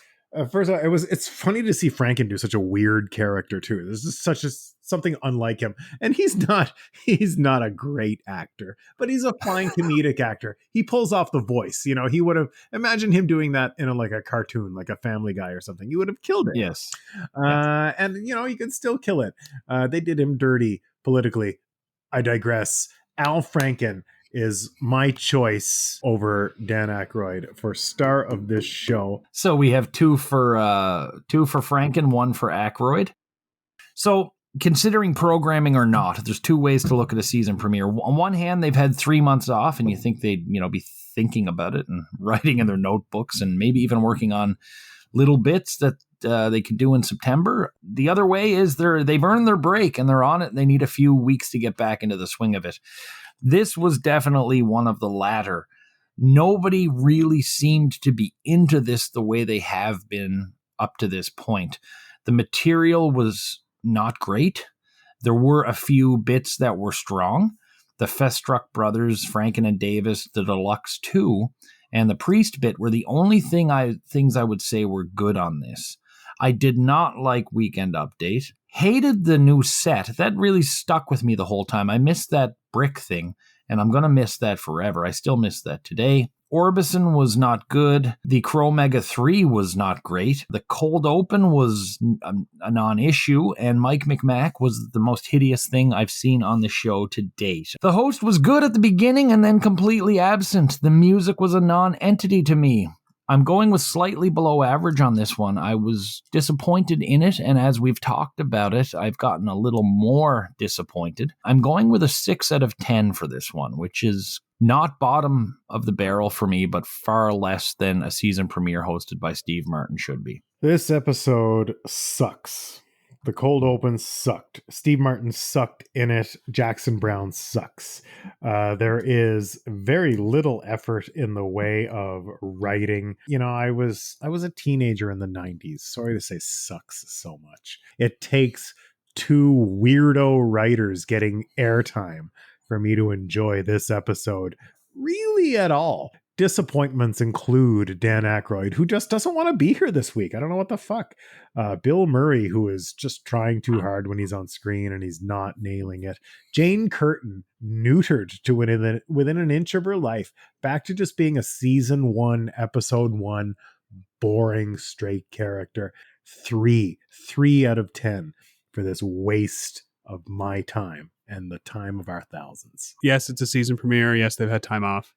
first of all, it's funny to see Franken do such a weird character too. This is something unlike him, and he's not a great actor, but he's a fine comedic actor. He pulls off the voice. He would have imagined him doing that in a cartoon, like a Family Guy or something. He would have killed it. Yes, and he could still kill it. They did him dirty politically. I digress. Al Franken is my choice over Dan Aykroyd for star of this show. So we have two for Franken, one for Aykroyd. So considering programming or not, there's two ways to look at a season premiere. On one hand, they've had 3 months off, and you think they'd be thinking about it and writing in their notebooks and maybe even working on little bits that they could do in September. The other way is they've earned their break and they're on it. And they need a few weeks to get back into the swing of it. This was definitely one of the latter. Nobody really seemed to be into this the way they have been up to this point. The material was not great. There were a few bits that were strong. The Festrunk brothers, Franken and Davis, the Deluxe 2, and the Priest bit were the only things I would say were good on this. I did not like Weekend Update. Hated the new set. That really stuck with me the whole time. I missed that brick thing, and I'm going to miss that forever. I still miss that today. Orbison was not good. The Crow Mega 3 was not great. The Cold Open was a non-issue, and Mike McMack was the most hideous thing I've seen on the show to date. The host was good at the beginning and then completely absent. The music was a non-entity to me. I'm going with slightly below average on this one. I was disappointed in it, and as we've talked about it, I've gotten a little more disappointed. I'm going with a 6 out of 10 for this one, which is not bottom of the barrel for me, but far less than a season premiere hosted by Steve Martin should be. This episode sucks. The Cold Open sucked. Steve Martin sucked in it. Jackson Browne sucks. There is very little effort in the way of writing. I was a teenager in the 90s. Sorry to say sucks so much. It takes two weirdo writers getting airtime for me to enjoy this episode really at all. Disappointments include Dan Aykroyd, who just doesn't want to be here this week. I don't know what the fuck. Bill Murray, who is just trying too hard when he's on screen and he's not nailing it. Jane Curtin, neutered to within an inch of her life, back to just being a season 1, episode 1, boring straight character. 3 out of 10 for this waste of my time and the time of our thousands. Yes, it's a season premiere. Yes, they've had time off.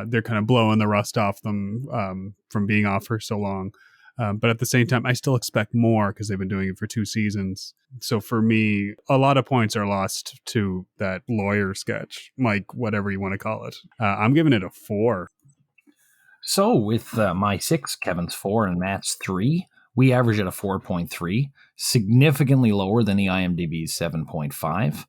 They're kind of blowing the rust off them from being off for so long. But at the same time, I still expect more because they've been doing it for 2 seasons. So for me, a lot of points are lost to that lawyer sketch, Mike, whatever you want to call it. I'm giving it a 4. So with my 6, Kevin's 4, and Matt's 3, we average at a 4.3, significantly lower than the IMDb's 7.5.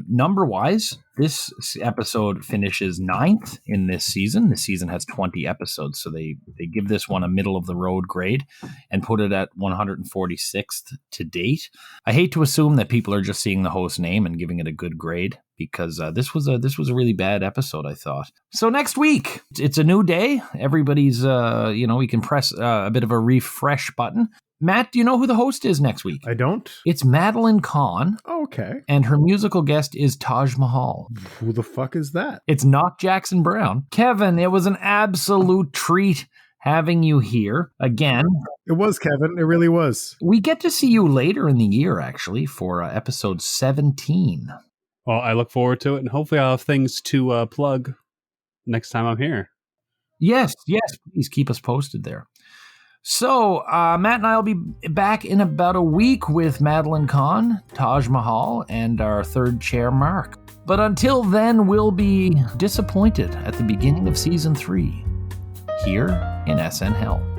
Number-wise, this episode finishes 9th in this season. This season has 20 episodes, so they give this one a middle-of-the-road grade and put it at 146th to date. I hate to assume that people are just seeing the host name and giving it a good grade, because this was a really bad episode, I thought. So next week, it's a new day. Everybody's, we can press a bit of a refresh button. Matt, do you know who the host is next week? I don't. It's Madeline Kahn. Okay. And her musical guest is Taj Mahal. Who the fuck is that? It's not Jackson Browne. Kevin, it was an absolute treat having you here again. It was, Kevin. It really was. We get to see you later in the year, actually, for episode 17. Well, I look forward to it, and hopefully I'll have things to plug next time I'm here. Yes, please keep us posted there. So, Matt and I will be back in about a week with Madeline Kahn, Taj Mahal, and our third chair, Mark. But until then, we'll be disappointed at the beginning of Season 3 here in SNHell.